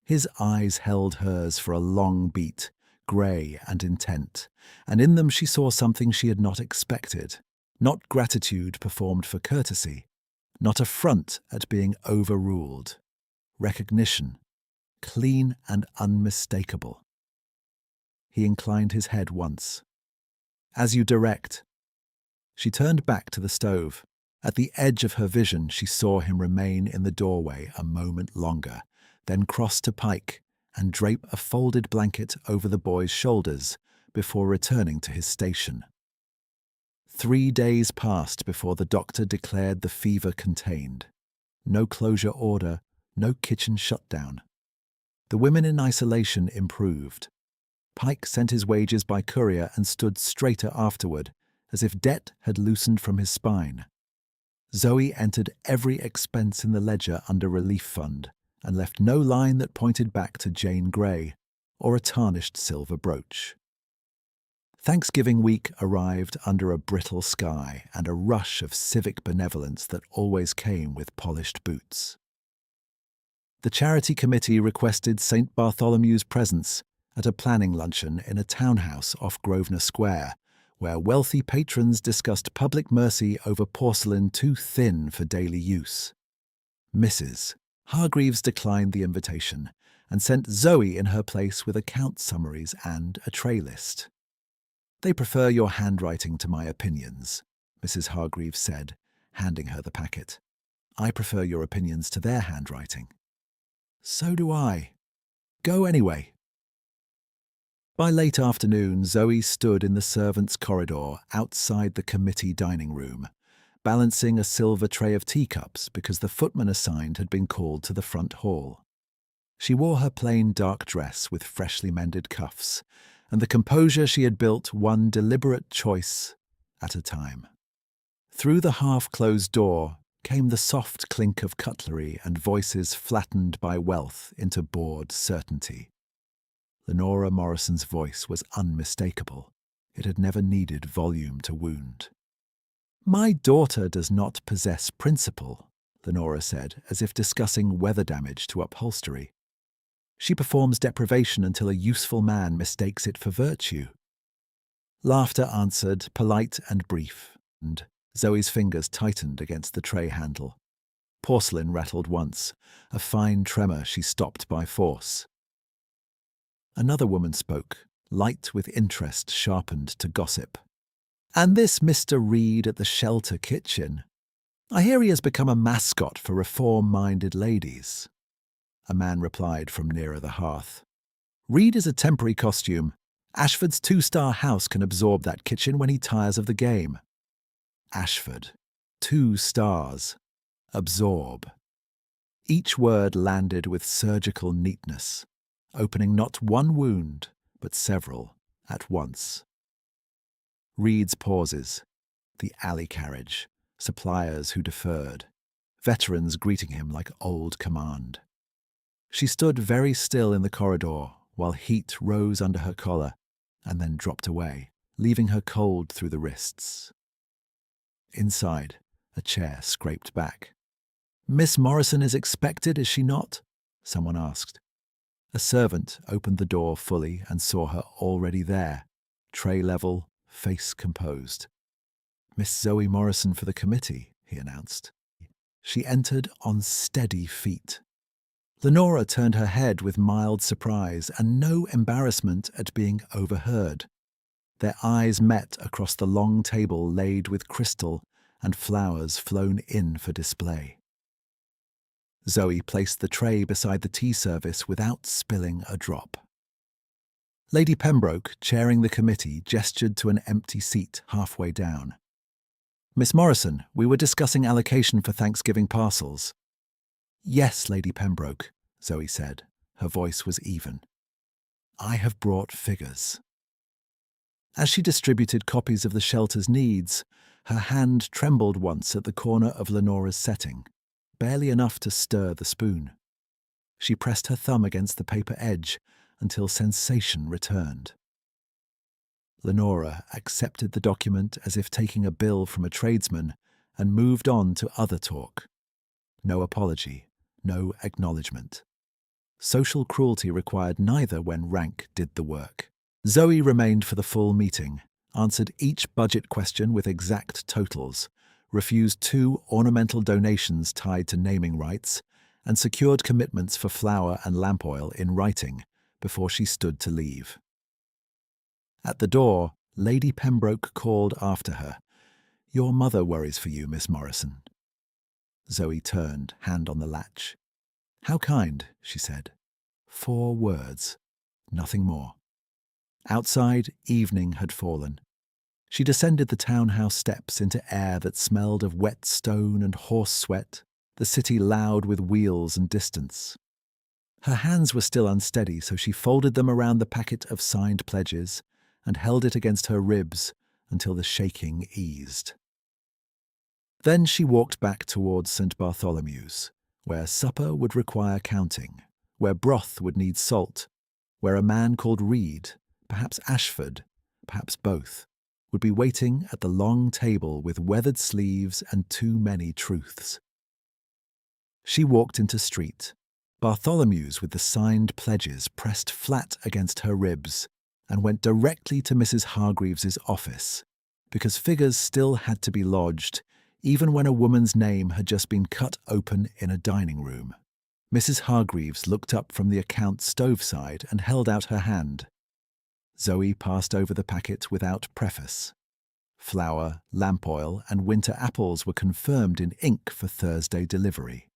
His eyes held hers for a long beat, grey and intent, and in them she saw something she had not expected. Not gratitude performed for courtesy, not affront at being overruled. Recognition, clean and unmistakable. He inclined his head once. "As you direct." She turned back to the stove. At the edge of her vision, she saw him remain in the doorway a moment longer, then cross to Pike and drape a folded blanket over the boy's shoulders before returning to his station. 3 days passed before the doctor declared the fever contained. No closure order, no kitchen shutdown. The women in isolation improved. Pike sent his wages by courier and stood straighter afterward, as if debt had loosened from his spine. Zoe entered every expense in the ledger under relief fund and left no line that pointed back to Jane Grey or a tarnished silver brooch. Thanksgiving week arrived under a brittle sky and a rush of civic benevolence that always came with polished boots. The charity committee requested St. Bartholomew's presence at a planning luncheon in a townhouse off Grosvenor Square, where wealthy patrons discussed public mercy over porcelain too thin for daily use. Mrs. Hargreaves declined the invitation and sent Zoe in her place with account summaries and a tray list. "They prefer your handwriting to my opinions," Mrs. Hargreaves said, handing her the packet. "I prefer your opinions to their handwriting." "So do I. Go anyway." By late afternoon, Zoe stood in the servants' corridor outside the committee dining room, balancing a silver tray of teacups because the footman assigned had been called to the front hall. She wore her plain dark dress with freshly mended cuffs, and the composure she had built one deliberate choice at a time. Through the half-closed door came the soft clink of cutlery and voices flattened by wealth into bored certainty. Lenora Morrison's voice was unmistakable. It had never needed volume to wound. "My daughter does not possess principle," Lenora said, as if discussing weather damage to upholstery. "She performs deprivation until a useful man mistakes it for virtue." Laughter answered, polite and brief, and Zoe's fingers tightened against the tray handle. Porcelain rattled once, a fine tremor she stopped by force. Another woman spoke, light with interest sharpened to gossip. "And this Mr. Reed at the Shelter Kitchen. I hear he has become a mascot for reform-minded ladies." A man replied from nearer the hearth. "Reed is a temporary costume. Ashford's 2-star house can absorb that kitchen when he tires of the game." Ashford. 2 stars. Absorb. Each word landed with surgical neatness, opening not one wound, but several at once. Reed's pauses, the alley carriage, suppliers who deferred, veterans greeting him like old command. She stood very still in the corridor while heat rose under her collar and then dropped away, leaving her cold through the wrists. Inside, a chair scraped back. "Miss Morrison is expected, is she not?" someone asked. A servant opened the door fully and saw her already there, tray level, face composed. "Miss Zoe Morrison for the committee," he announced. She entered on steady feet. Lenora turned her head with mild surprise and no embarrassment at being overheard. Their eyes met across the long table laid with crystal and flowers flown in for display. Zoe placed the tray beside the tea service without spilling a drop. Lady Pembroke, chairing the committee, gestured to an empty seat halfway down. "Miss Morrison, we were discussing allocation for Thanksgiving parcels." "Yes, Lady Pembroke," Zoe said. Her voice was even. "I have brought figures." As she distributed copies of the shelter's needs, her hand trembled once at the corner of Lenora's setting, barely enough to stir the spoon. She pressed her thumb against the paper edge until sensation returned. Lenora accepted the document as if taking a bill from a tradesman and moved on to other talk. No apology, no acknowledgement. Social cruelty required neither when rank did the work. Zoe remained for the full meeting, answered each budget question with exact totals, refused 2 ornamental donations tied to naming rights, and secured commitments for flour and lamp oil in writing before she stood to leave. At the door, Lady Pembroke called after her, "Your mother worries for you, Miss Morrison." Zoe turned, hand on the latch. "How kind," she said. 4 words, nothing more. Outside, evening had fallen. She descended the townhouse steps into air that smelled of wet stone and horse sweat, the city loud with wheels and distance. Her hands were still unsteady, so she folded them around the packet of signed pledges and held it against her ribs until the shaking eased. Then she walked back towards St. Bartholomew's, where supper would require counting, where broth would need salt, where a man called Reed, perhaps Ashford, perhaps both, would be waiting at the long table with weathered sleeves and too many truths. She walked into street, Bartholomew's with the signed pledges pressed flat against her ribs, and went directly to Mrs. Hargreaves's office, because figures still had to be lodged, even when a woman's name had just been cut open in a dining room. Mrs. Hargreaves looked up from the account stove side and held out her hand. Zoe passed over the packet without preface. Flour, lamp oil, and winter apples were confirmed in ink for Thursday delivery.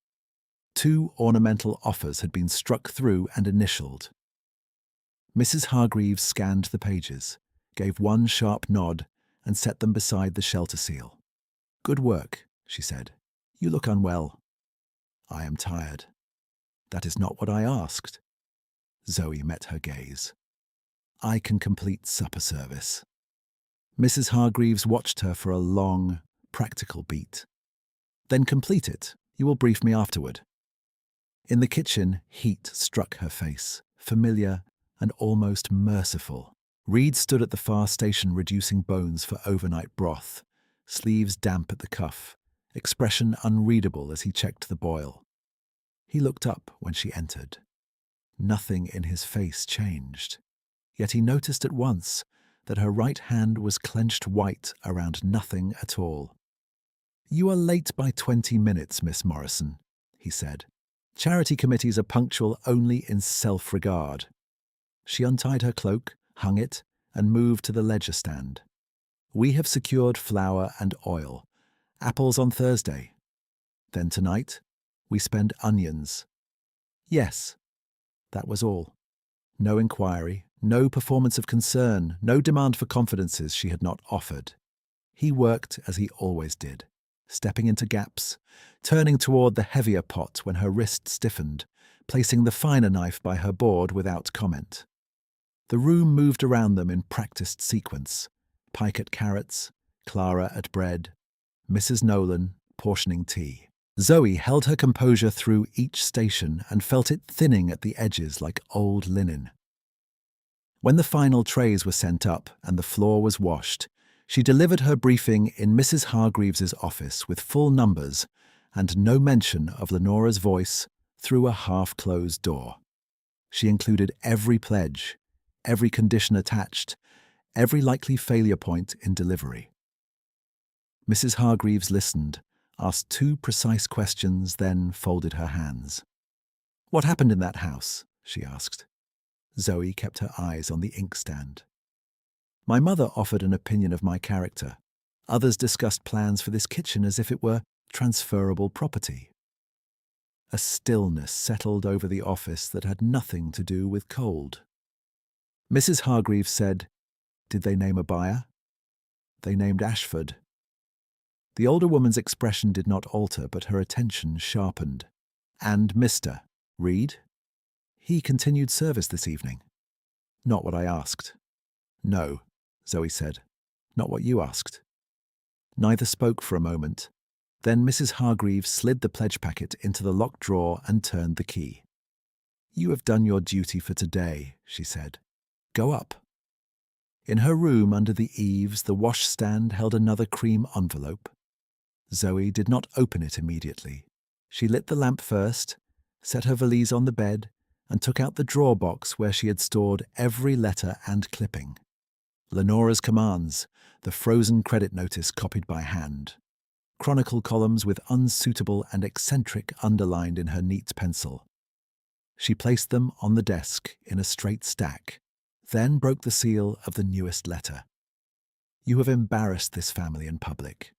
2 ornamental offers had been struck through and initialed. Mrs. Hargreaves scanned the pages, gave one sharp nod, and set them beside the shelter seal. "Good work," she said. "You look unwell." "I am tired." "That is not what I asked." Zoe met her gaze. "I can complete supper service." Mrs. Hargreaves watched her for a long, practical beat. "Then complete it. You will brief me afterward." In the kitchen, heat struck her face, familiar and almost merciful. Reed stood at the far station reducing bones for overnight broth, sleeves damp at the cuff, expression unreadable as he checked the boil. He looked up when she entered. Nothing in his face changed, yet he noticed at once that her right hand was clenched white around nothing at all. "You are late by 20 minutes, Miss Morrison," he said. "Charity committees are punctual only in self-regard." She untied her cloak, hung it, and moved to the ledger stand. "We have secured flour and oil. Apples on Thursday. Then tonight, we spend onions." Yes, that was all. No inquiry, no performance of concern, no demand for confidences she had not offered. He worked as he always did, stepping into gaps, turning toward the heavier pot when her wrist stiffened, placing the finer knife by her board without comment. The room moved around them in practiced sequence. Pike at carrots, Clara at bread, Mrs. Nolan portioning tea. Zoe held her composure through each station and felt it thinning at the edges like old linen. When the final trays were sent up and the floor was washed, she delivered her briefing in Mrs. Hargreaves's office with full numbers and no mention of Lenora's voice through a half-closed door. She included every pledge, every condition attached, every likely failure point in delivery. Mrs. Hargreaves listened, asked 2 precise questions, then folded her hands. "What happened in that house?" she asked. Zoe kept her eyes on the inkstand. "My mother offered an opinion of my character. Others discussed plans for this kitchen as if it were transferable property." A stillness settled over the office that had nothing to do with cold. Mrs. Hargreaves said, "Did they name a buyer?" "They named Ashford." The older woman's expression did not alter, but her attention sharpened. "And Mr. Reed?" "He continued service this evening." "Not what I asked." "No," Zoe said. "Not what you asked." Neither spoke for a moment. Then Mrs. Hargreaves slid the pledge packet into the locked drawer and turned the key. "You have done your duty for today," she said. "Go up." In her room under the eaves, the washstand held another cream envelope. Zoe did not open it immediately. She lit the lamp first, set her valise on the bed, and took out the drawer box where she had stored every letter and clipping. Lenora's commands, the frozen credit notice copied by hand. Chronicle columns with unsuitable and eccentric underlined in her neat pencil. She placed them on the desk in a straight stack, then broke the seal of the newest letter. "You have embarrassed this family in public.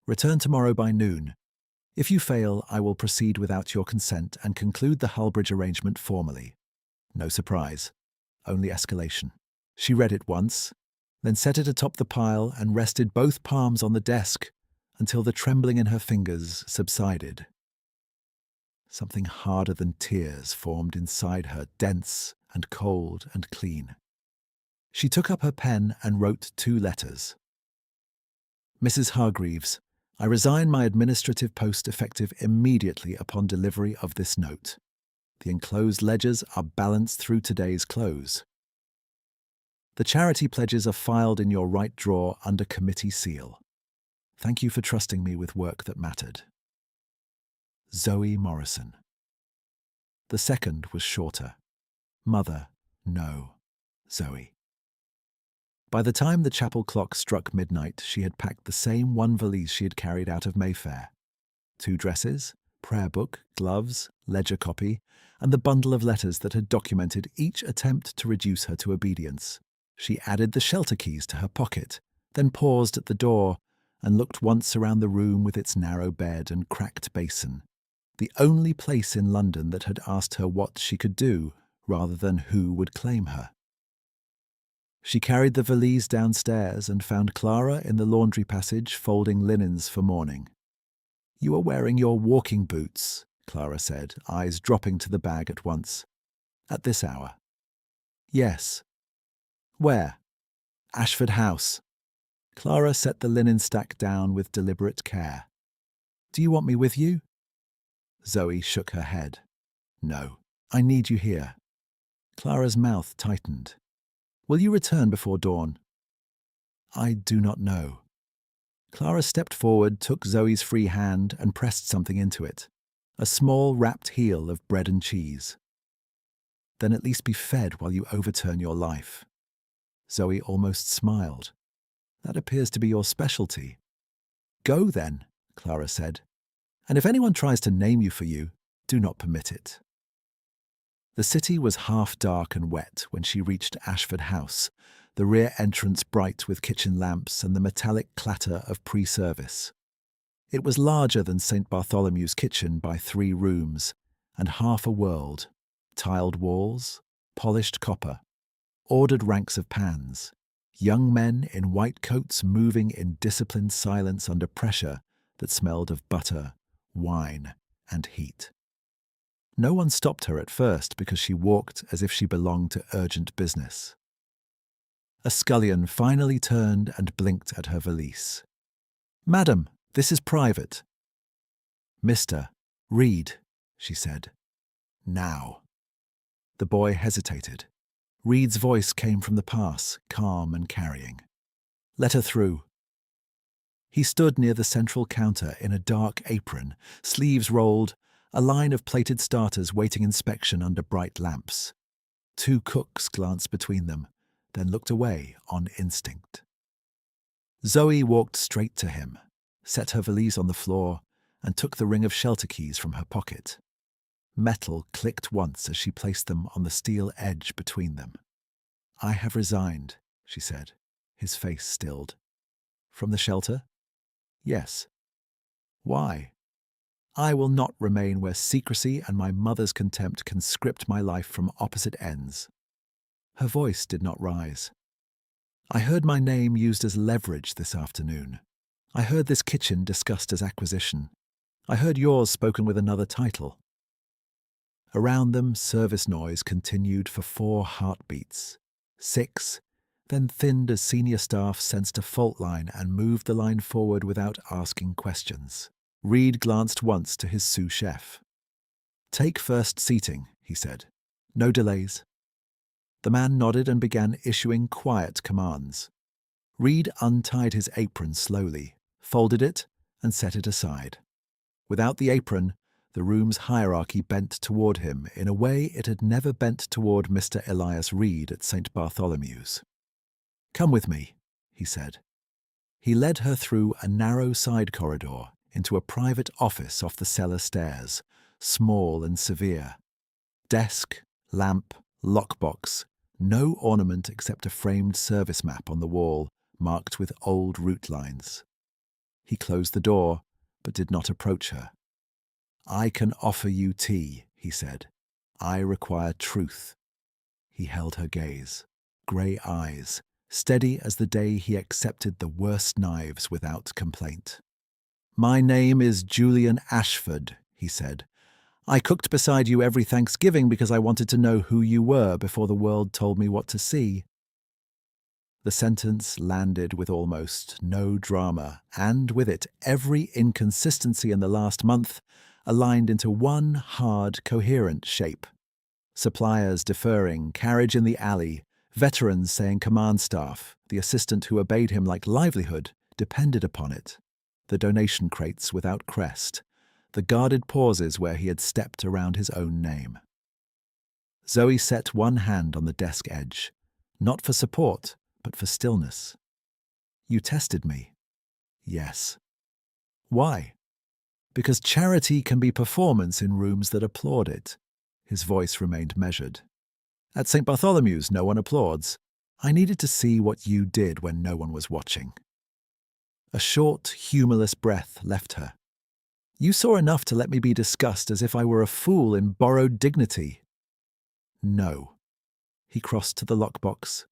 Return tomorrow by noon. If you fail, I will proceed without your consent and conclude the Hullbridge arrangement formally. No surprise, only escalation." She read it once, then set it atop the pile and rested both palms on the desk until the trembling in her fingers subsided. Something harder than tears formed inside her, dense and cold and clean. She took up her pen and wrote 2 letters. "Mrs. Hargreaves, I resign my administrative post effective immediately upon delivery of this note. The enclosed ledgers are balanced through today's close. The charity pledges are filed in your right drawer under committee seal. Thank you for trusting me with work that mattered. Zoe Morrison." The second was shorter. "Mother, no. Zoe." By the time the chapel clock struck midnight, she had packed the same one valise she had carried out of Mayfair. 2 dresses, prayer book, gloves, ledger copy, and the bundle of letters that had documented each attempt to reduce her to obedience. She added the shelter keys to her pocket, then paused at the door and looked once around the room with its narrow bed and cracked basin, the only place in London that had asked her what she could do rather than who would claim her. She carried the valise downstairs and found Clara in the laundry passage folding linens for morning. "You are wearing your walking boots," Clara said, eyes dropping to the bag at once. "At this hour?" "Yes." "Where?" "Ashford House." Clara set the linen stack down with deliberate care. "Do you want me with you?" Zoe shook her head. "No, I need you here." Clara's mouth tightened. "Will you return before dawn?" "I do not know." Clara stepped forward, took Zoe's free hand and pressed something into it, a small wrapped heel of bread and cheese. "Then at least be fed while you overturn your life." Zoe almost smiled. "That appears to be your specialty." "Go then," Clara said, "and if anyone tries to name you for you, do not permit it." The city was half dark and wet when she reached Ashford House, the rear entrance bright with kitchen lamps and the metallic clatter of pre-service. It was larger than St. Bartholomew's kitchen by 3 rooms, and half a world: tiled walls, polished copper, ordered ranks of pans, young men in white coats moving in disciplined silence under pressure that smelled of butter, wine, and heat. No one stopped her at first because she walked as if she belonged to urgent business. A scullion finally turned and blinked at her valise. "Madam, this is private." "Mr. Reed," she said. "Now." The boy hesitated. Reed's voice came from the pass, calm and carrying. "Let her through." He stood near the central counter in a dark apron, sleeves rolled, a line of plated starters waiting inspection under bright lamps. 2 cooks glanced between them, then looked away on instinct. Zoe walked straight to him, set her valise on the floor, and took the ring of shelter keys from her pocket. Metal clicked once as she placed them on the steel edge between them. "I have resigned," she said, his face stilled. "From the shelter?" "Yes." "Why?" "I will not remain where secrecy and my mother's contempt can script my life from opposite ends." Her voice did not rise. "I heard my name used as leverage this afternoon. I heard this kitchen discussed as acquisition. I heard yours spoken with another title." Around them, service noise continued for 4 heartbeats. 6, then thinned as senior staff sensed a fault line and moved the line forward without asking questions. Reed glanced once to his sous chef. "Take first seating," he said. No delays. The man nodded and began issuing quiet commands. Reed untied his apron slowly, folded it, and set it aside. Without the apron, the room's hierarchy bent toward him in a way it had never bent toward Mr. Elias Reed at St. Bartholomew's. "Come with me," he said. He led her through a narrow side corridor into a private office off the cellar stairs, small and severe. Desk, lamp, lockbox, no ornament except a framed service map on the wall, marked with old route lines. He closed the door, but did not approach her. "I can offer you tea," he said. "I require truth." He held her gaze, grey eyes, steady as the day he accepted the worst knives without complaint. "My name is Julian Ashford," he said. "I cooked beside you every Thanksgiving because I wanted to know who you were before the world told me what to see." The sentence landed with almost no drama, and with it every inconsistency in the last month aligned into one hard, coherent shape. Suppliers deferring, carriage in the alley, veterans saying command staff, the assistant who obeyed him like livelihood depended upon it, the donation crates without crest, the guarded pauses where he had stepped around his own name. Zoe set one hand on the desk edge, not for support, but for stillness. "You tested me." "Yes." "Why?" "Because charity can be performance in rooms that applaud it." His voice remained measured. "At St. Bartholomew's, no one applauds. I needed to see what you did when no one was watching." A short, humorless breath left her. "You saw enough to let me be discussed as if I were a fool in borrowed dignity." "No." He crossed to the lockbox,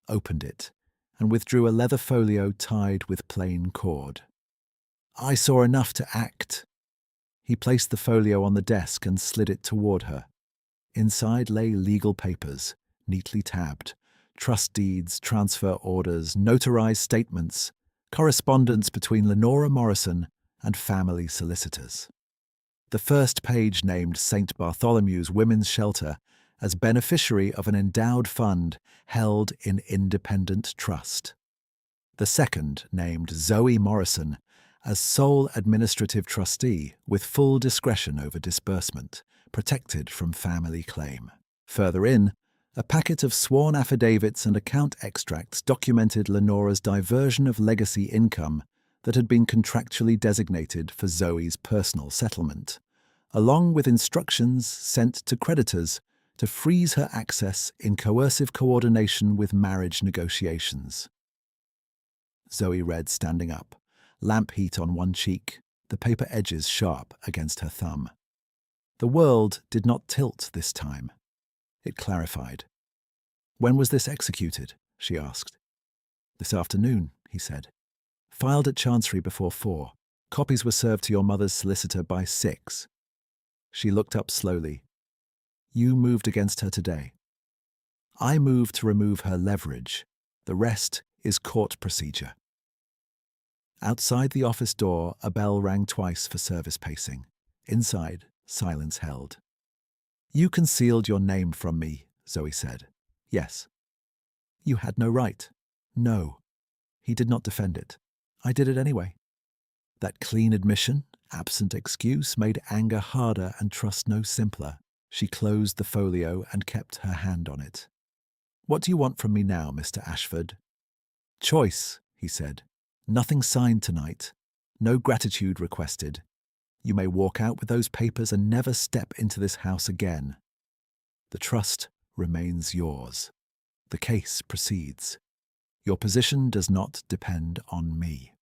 opened it, and withdrew a leather folio tied with plain cord. "I saw enough to act." He placed the folio on the desk and slid it toward her. Inside lay legal papers, neatly tabbed, trust deeds, transfer orders, notarized statements, correspondence between Lenora Morrison and family solicitors. The first page named St. Bartholomew's Women's Shelter as beneficiary of an endowed fund held in independent trust. The second named Zoe Morrison as sole administrative trustee with full discretion over disbursement, protected from family claim. Further in, a packet of sworn affidavits and account extracts documented Lenora's diversion of legacy income that had been contractually designated for Zoe's personal settlement, along with instructions sent to creditors to freeze her access in coercive coordination with marriage negotiations. Zoe read standing up, lamp heat on one cheek, the paper edges sharp against her thumb. The world did not tilt this time. It clarified. "When was this executed?" she asked. "This afternoon," he said. "Filed at Chancery before 4. Copies were served to your mother's solicitor by 6. She looked up slowly. "You moved against her today." "I moved to remove her leverage. The rest is court procedure." Outside the office door, a bell rang twice for service pacing. Inside, silence held. "You concealed your name from me," Zoe said. "Yes." "You had no right." "No." He did not defend it. "I did it anyway." That clean admission, absent excuse, made anger harder and trust no simpler. She closed the folio and kept her hand on it. "What do you want from me now, Mr. Ashford?" "Choice," he said. "Nothing signed tonight. No gratitude requested. You may walk out with those papers and never step into this house again. The trust remains yours. The case proceeds. Your position does not depend on me."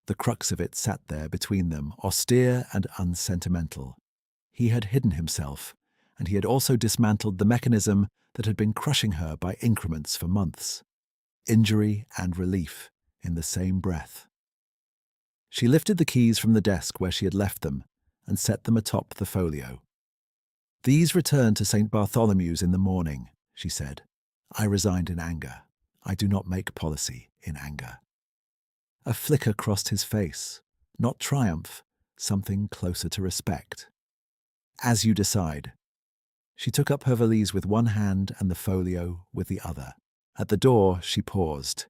The crux of it sat there between them, austere and unsentimental. He had hidden himself, and he had also dismantled the mechanism that had been crushing her by increments for months. Injury and relief in the same breath. She lifted the keys from the desk where she had left them and set them atop the folio. "These return to St. Bartholomew's in the morning," she said. "I resigned in anger. I do not make policy in anger." A flicker crossed his face. Not triumph, something closer to respect. "As you decide." She took up her valise with one hand and the folio with the other. At the door, she paused.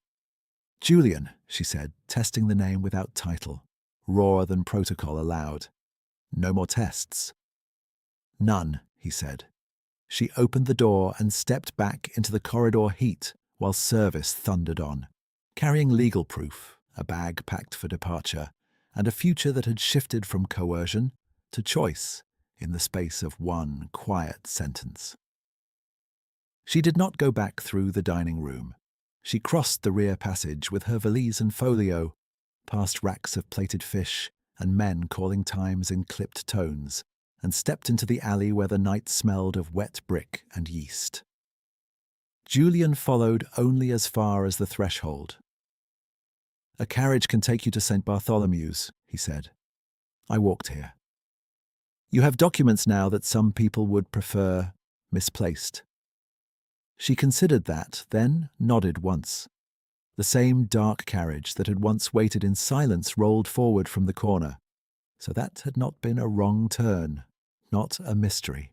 "Julian," she said, testing the name without title, rawer than protocol allowed. "No more tests." "None," he said. She opened the door and stepped back into the corridor heat while service thundered on, carrying legal proof, a bag packed for departure, and a future that had shifted from coercion to choice in the space of one quiet sentence. She did not go back through the dining room. She crossed the rear passage with her valise and folio, past racks of plated fish and men calling times in clipped tones, and stepped into the alley where the night smelled of wet brick and yeast. Julian followed only as far as the threshold. "A carriage can take you to St. Bartholomew's," he said. "I walked here. You have documents now that some people would prefer misplaced." She considered that, then nodded once. The same dark carriage that had once waited in silence rolled forward from the corner. So that had not been a wrong turn, not a mystery.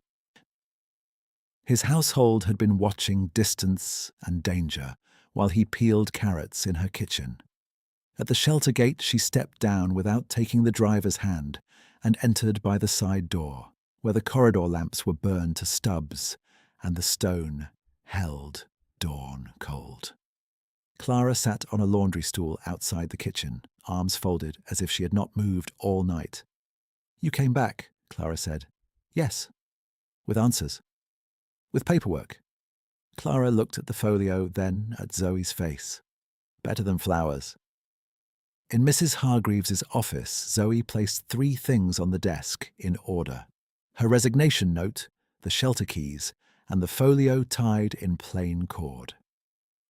His household had been watching distance and danger while he peeled carrots in her kitchen. At the shelter gate, she stepped down without taking the driver's hand and entered by the side door, where the corridor lamps were burned to stubs and the stone held dawn cold. Clara sat on a laundry stool outside the kitchen, arms folded as if she had not moved all night. "You came back," Clara said. "Yes." "With answers?" "With paperwork." Clara looked at the folio, then at Zoe's face. "Better than flowers." In Mrs. Hargreaves's office, Zoe placed 3 things on the desk in order: her resignation note, the shelter keys, and the folio tied in plain cord.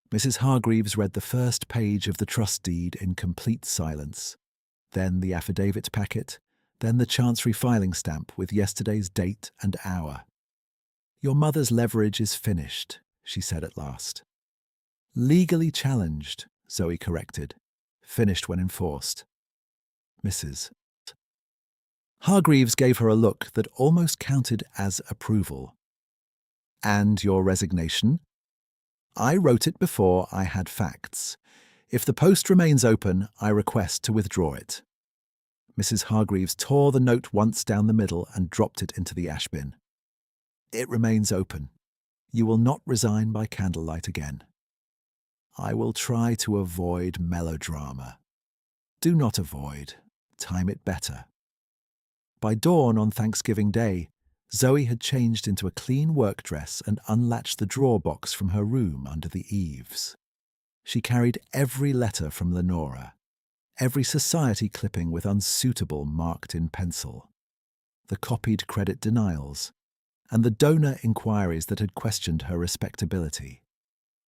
Mrs. Hargreaves read the first page of the trust deed in complete silence, then the affidavit packet, then the Chancery filing stamp with yesterday's date and hour. "Your mother's leverage is finished," she said at last. "Legally challenged," Zoe corrected. "Finished when enforced." Mrs. Hargreaves gave her a look that almost counted as approval. "And your resignation?" "I wrote it before I had facts. If the post remains open, I request to withdraw it." Mrs. Hargreaves tore the note once down the middle and dropped it into the ash bin. "It remains open. You will not resign by candlelight again." "I will try to avoid melodrama." "Do not avoid. Time it better." By dawn on Thanksgiving Day, Zoe had changed into a clean work dress and unlatched the drawer box from her room under the eaves. She carried every letter from Lenora, every society clipping with unsuitable marked in pencil, the copied credit denials, and the donor inquiries that had questioned her respectability.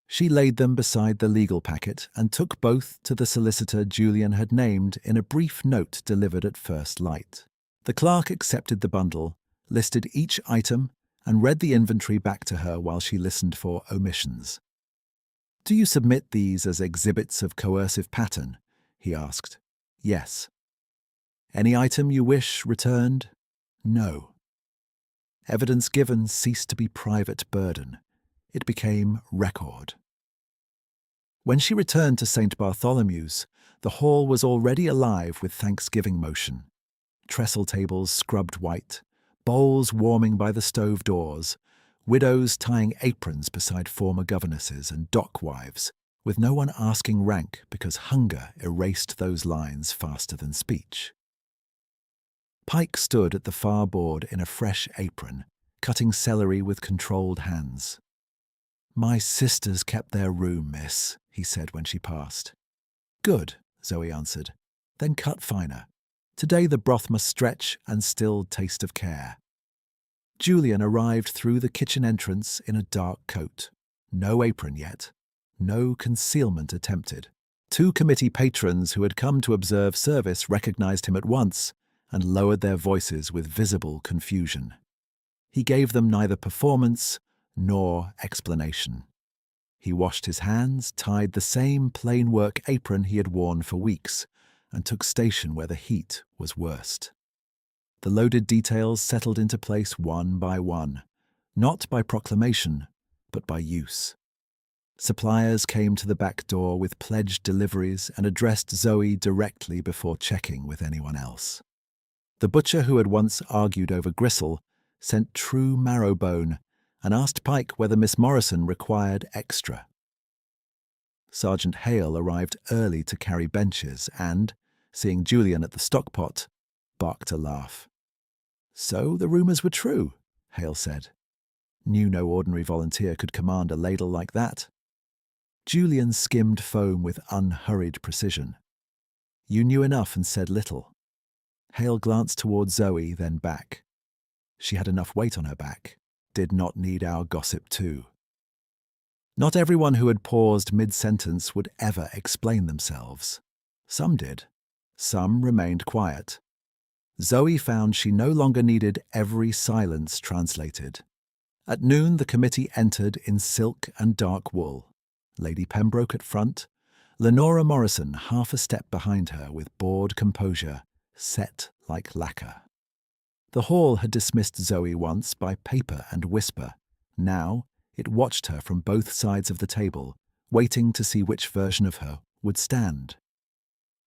She laid them beside the legal packet and took both to the solicitor Julian had named in a brief note delivered at first light. The clerk accepted the bundle, listed each item, and read the inventory back to her while she listened for omissions. "Do you submit these as exhibits of coercive pattern?" he asked. "Yes." "Any item you wish returned?" "No." Evidence given ceased to be private burden. It became record. When she returned to St. Bartholomew's, the hall was already alive with Thanksgiving motion. Trestle tables scrubbed white, bowls warming by the stove doors, widows tying aprons beside former governesses and dock wives, with no one asking rank because hunger erased those lines faster than speech. Pike stood at the far board in a fresh apron, cutting celery with controlled hands. "My sisters kept their room, miss," he said when she passed. "Good," Zoe answered. "Then cut finer. Today the broth must stretch and still taste of care." Julian arrived through the kitchen entrance in a dark coat. No apron yet. No concealment attempted. 2 committee patrons who had come to observe service recognized him at once and lowered their voices with visible confusion. He gave them neither performance nor explanation. He washed his hands, tied the same plain work apron he had worn for weeks, and took station where the heat was worst. The loaded details settled into place one by one. not by proclamation, but by use. Suppliers came to the back door with pledged deliveries and addressed Zoe directly before checking with anyone else. The butcher who had once argued over gristle sent true marrowbone and asked Pike whether Miss Morrison required extra. Sergeant Hale arrived early to carry benches and, seeing Julian at the stockpot, barked a laugh. "So the rumours were true," Hale said. Knew no ordinary volunteer could command a ladle like that. Julian skimmed foam with unhurried precision. "You knew enough and said little." Hale glanced toward Zoe, then back. She had enough weight on her back, did not need our gossip too. Not everyone who had paused mid-sentence would ever explain themselves. Some did. Some remained quiet. Zoe found she no longer needed every silence translated. At noon, the committee entered in silk and dark wool. Lady Pembroke at front, Lenora Morrison half a step behind her with bored composure, set like lacquer. The hall had dismissed Zoe once by paper and whisper. Now it watched her from both sides of the table, waiting to see which version of her would stand.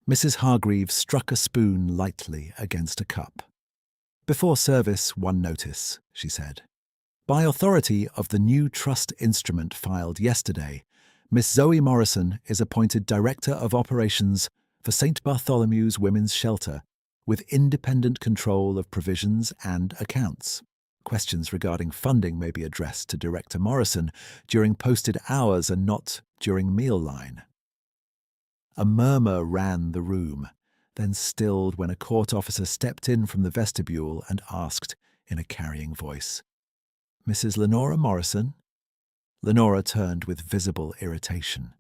Mrs. Hargreaves struck a spoon lightly against a cup. "Before service, one notice," she said. "By authority of the new trust instrument filed yesterday, Miss Zoe Morrison is appointed Director of Operations for St. Bartholomew's Women's Shelter, with independent control of provisions and accounts. Questions regarding funding may be addressed to Director Morrison during posted hours and not during meal line." A murmur ran the room, then stilled when a court officer stepped in from the vestibule and asked in a carrying voice, "Mrs. Lenora Morrison?" Lenora turned with visible irritation.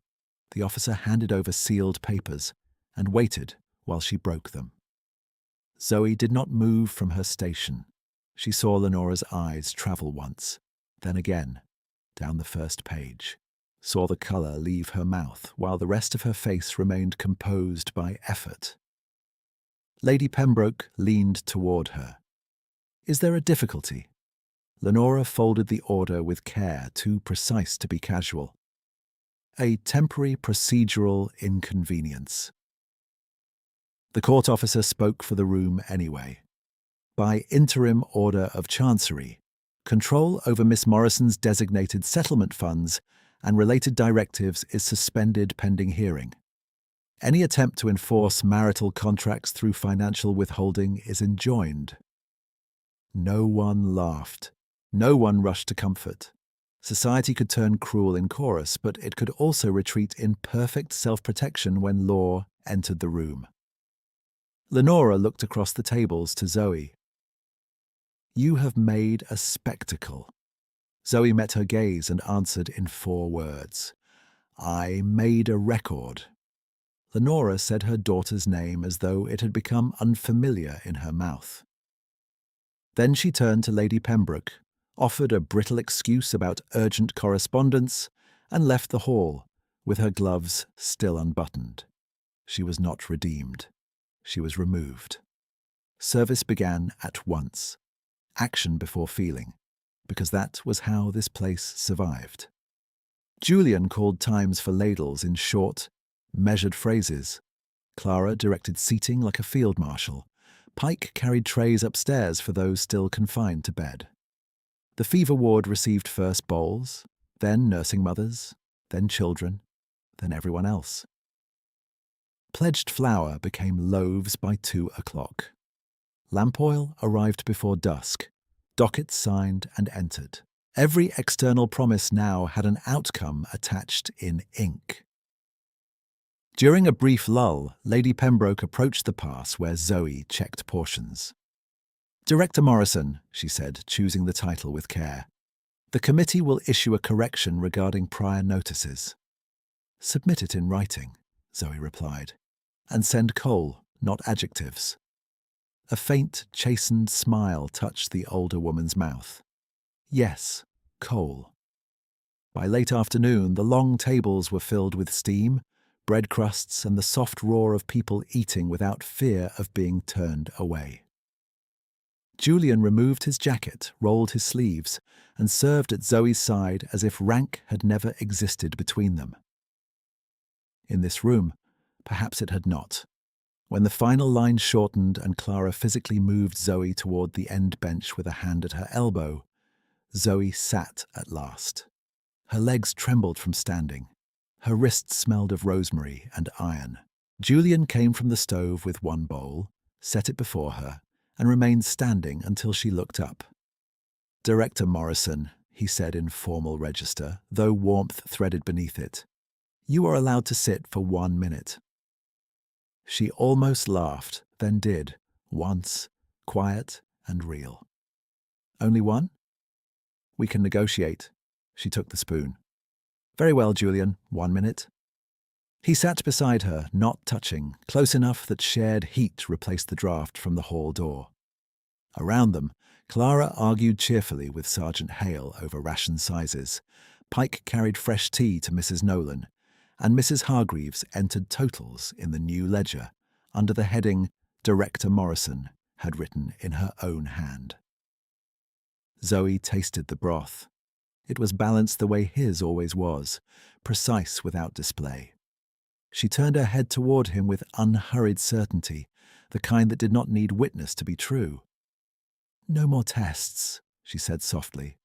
The officer handed over sealed papers and waited while she broke them. Zoe did not move from her station. She saw Lenora's eyes travel once, then again, down the first page. Saw the colour leave her mouth while the rest of her face remained composed by effort. Lady Pembroke leaned toward her. "Is there a difficulty?" Lenora folded the order with care, too precise to be casual. "A temporary procedural inconvenience." The court officer spoke for the room anyway. By interim order of Chancery, control over Miss Morrison's designated settlement funds and related directives is suspended pending hearing. Any attempt to enforce marital contracts through financial withholding is enjoined. No one laughed. No one rushed to comfort. Society could turn cruel in chorus, but it could also retreat in perfect self-protection when law entered the room. Lenora looked across the tables to Zoe. "You have made a spectacle." Zoe met her gaze and answered in 4 words. "I made a record." Lenora said her daughter's name as though it had become unfamiliar in her mouth. Then she turned to Lady Pembroke, offered a brittle excuse about urgent correspondence, and left the hall, with her gloves still unbuttoned. She was not redeemed. She was removed. Service began at once. Action before feeling, because that was how this place survived. Julian called times for ladles in short, measured phrases. Clara directed seating like a field marshal. Pike carried trays upstairs for those still confined to bed. The fever ward received first bowls, then nursing mothers, then children, then everyone else. Pledged flour became loaves by 2 o'clock. Lamp oil arrived before dusk. Dockets signed and entered. Every external promise now had an outcome attached in ink. During a brief lull, Lady Pembroke approached the pass where Zoe checked portions. "Director Morrison," she said, choosing the title with care, "the committee will issue a correction regarding prior notices." "Submit it in writing," Zoe replied, "and send coal, not adjectives." A faint, chastened smile touched the older woman's mouth. "Yes, coal." By late afternoon, the long tables were filled with steam, bread crusts, and the soft roar of people eating without fear of being turned away. Julian removed his jacket, rolled his sleeves, and served at Zoe's side as if rank had never existed between them. In this room, perhaps it had not. When the final line shortened and Clara physically moved Zoe toward the end bench with a hand at her elbow, Zoe sat at last. Her legs trembled from standing. Her wrists smelled of rosemary and iron. Julian came from the stove with one bowl, set it before her, and remained standing until she looked up. "Director Morrison," he said in formal register, though warmth threaded beneath it, "you are allowed to sit for 1 minute." She almost laughed, then did, once, quiet and real. "Only one? We can negotiate." She took the spoon. "Very well, Julian, 1 minute." He sat beside her, not touching, close enough that shared heat replaced the draft from the hall door. Around them, Clara argued cheerfully with Sergeant Hale over ration sizes. Pike carried fresh tea to Mrs. Nolan, and Mrs. Hargreaves entered totals in the new ledger under the heading Director Morrison had written in her own hand. Zoe tasted the broth. It was balanced the way his always was, precise without display. She turned her head toward him with unhurried certainty, the kind that did not need witness to be true. "No more tests," she said softly.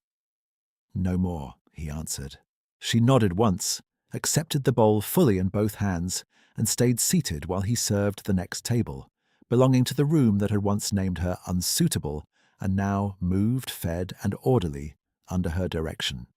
"No more," he answered. She nodded once, accepted the bowl fully in both hands, and stayed seated while he served the next table, belonging to the room that had once named her unsuitable and now moved, fed, and orderly under her direction.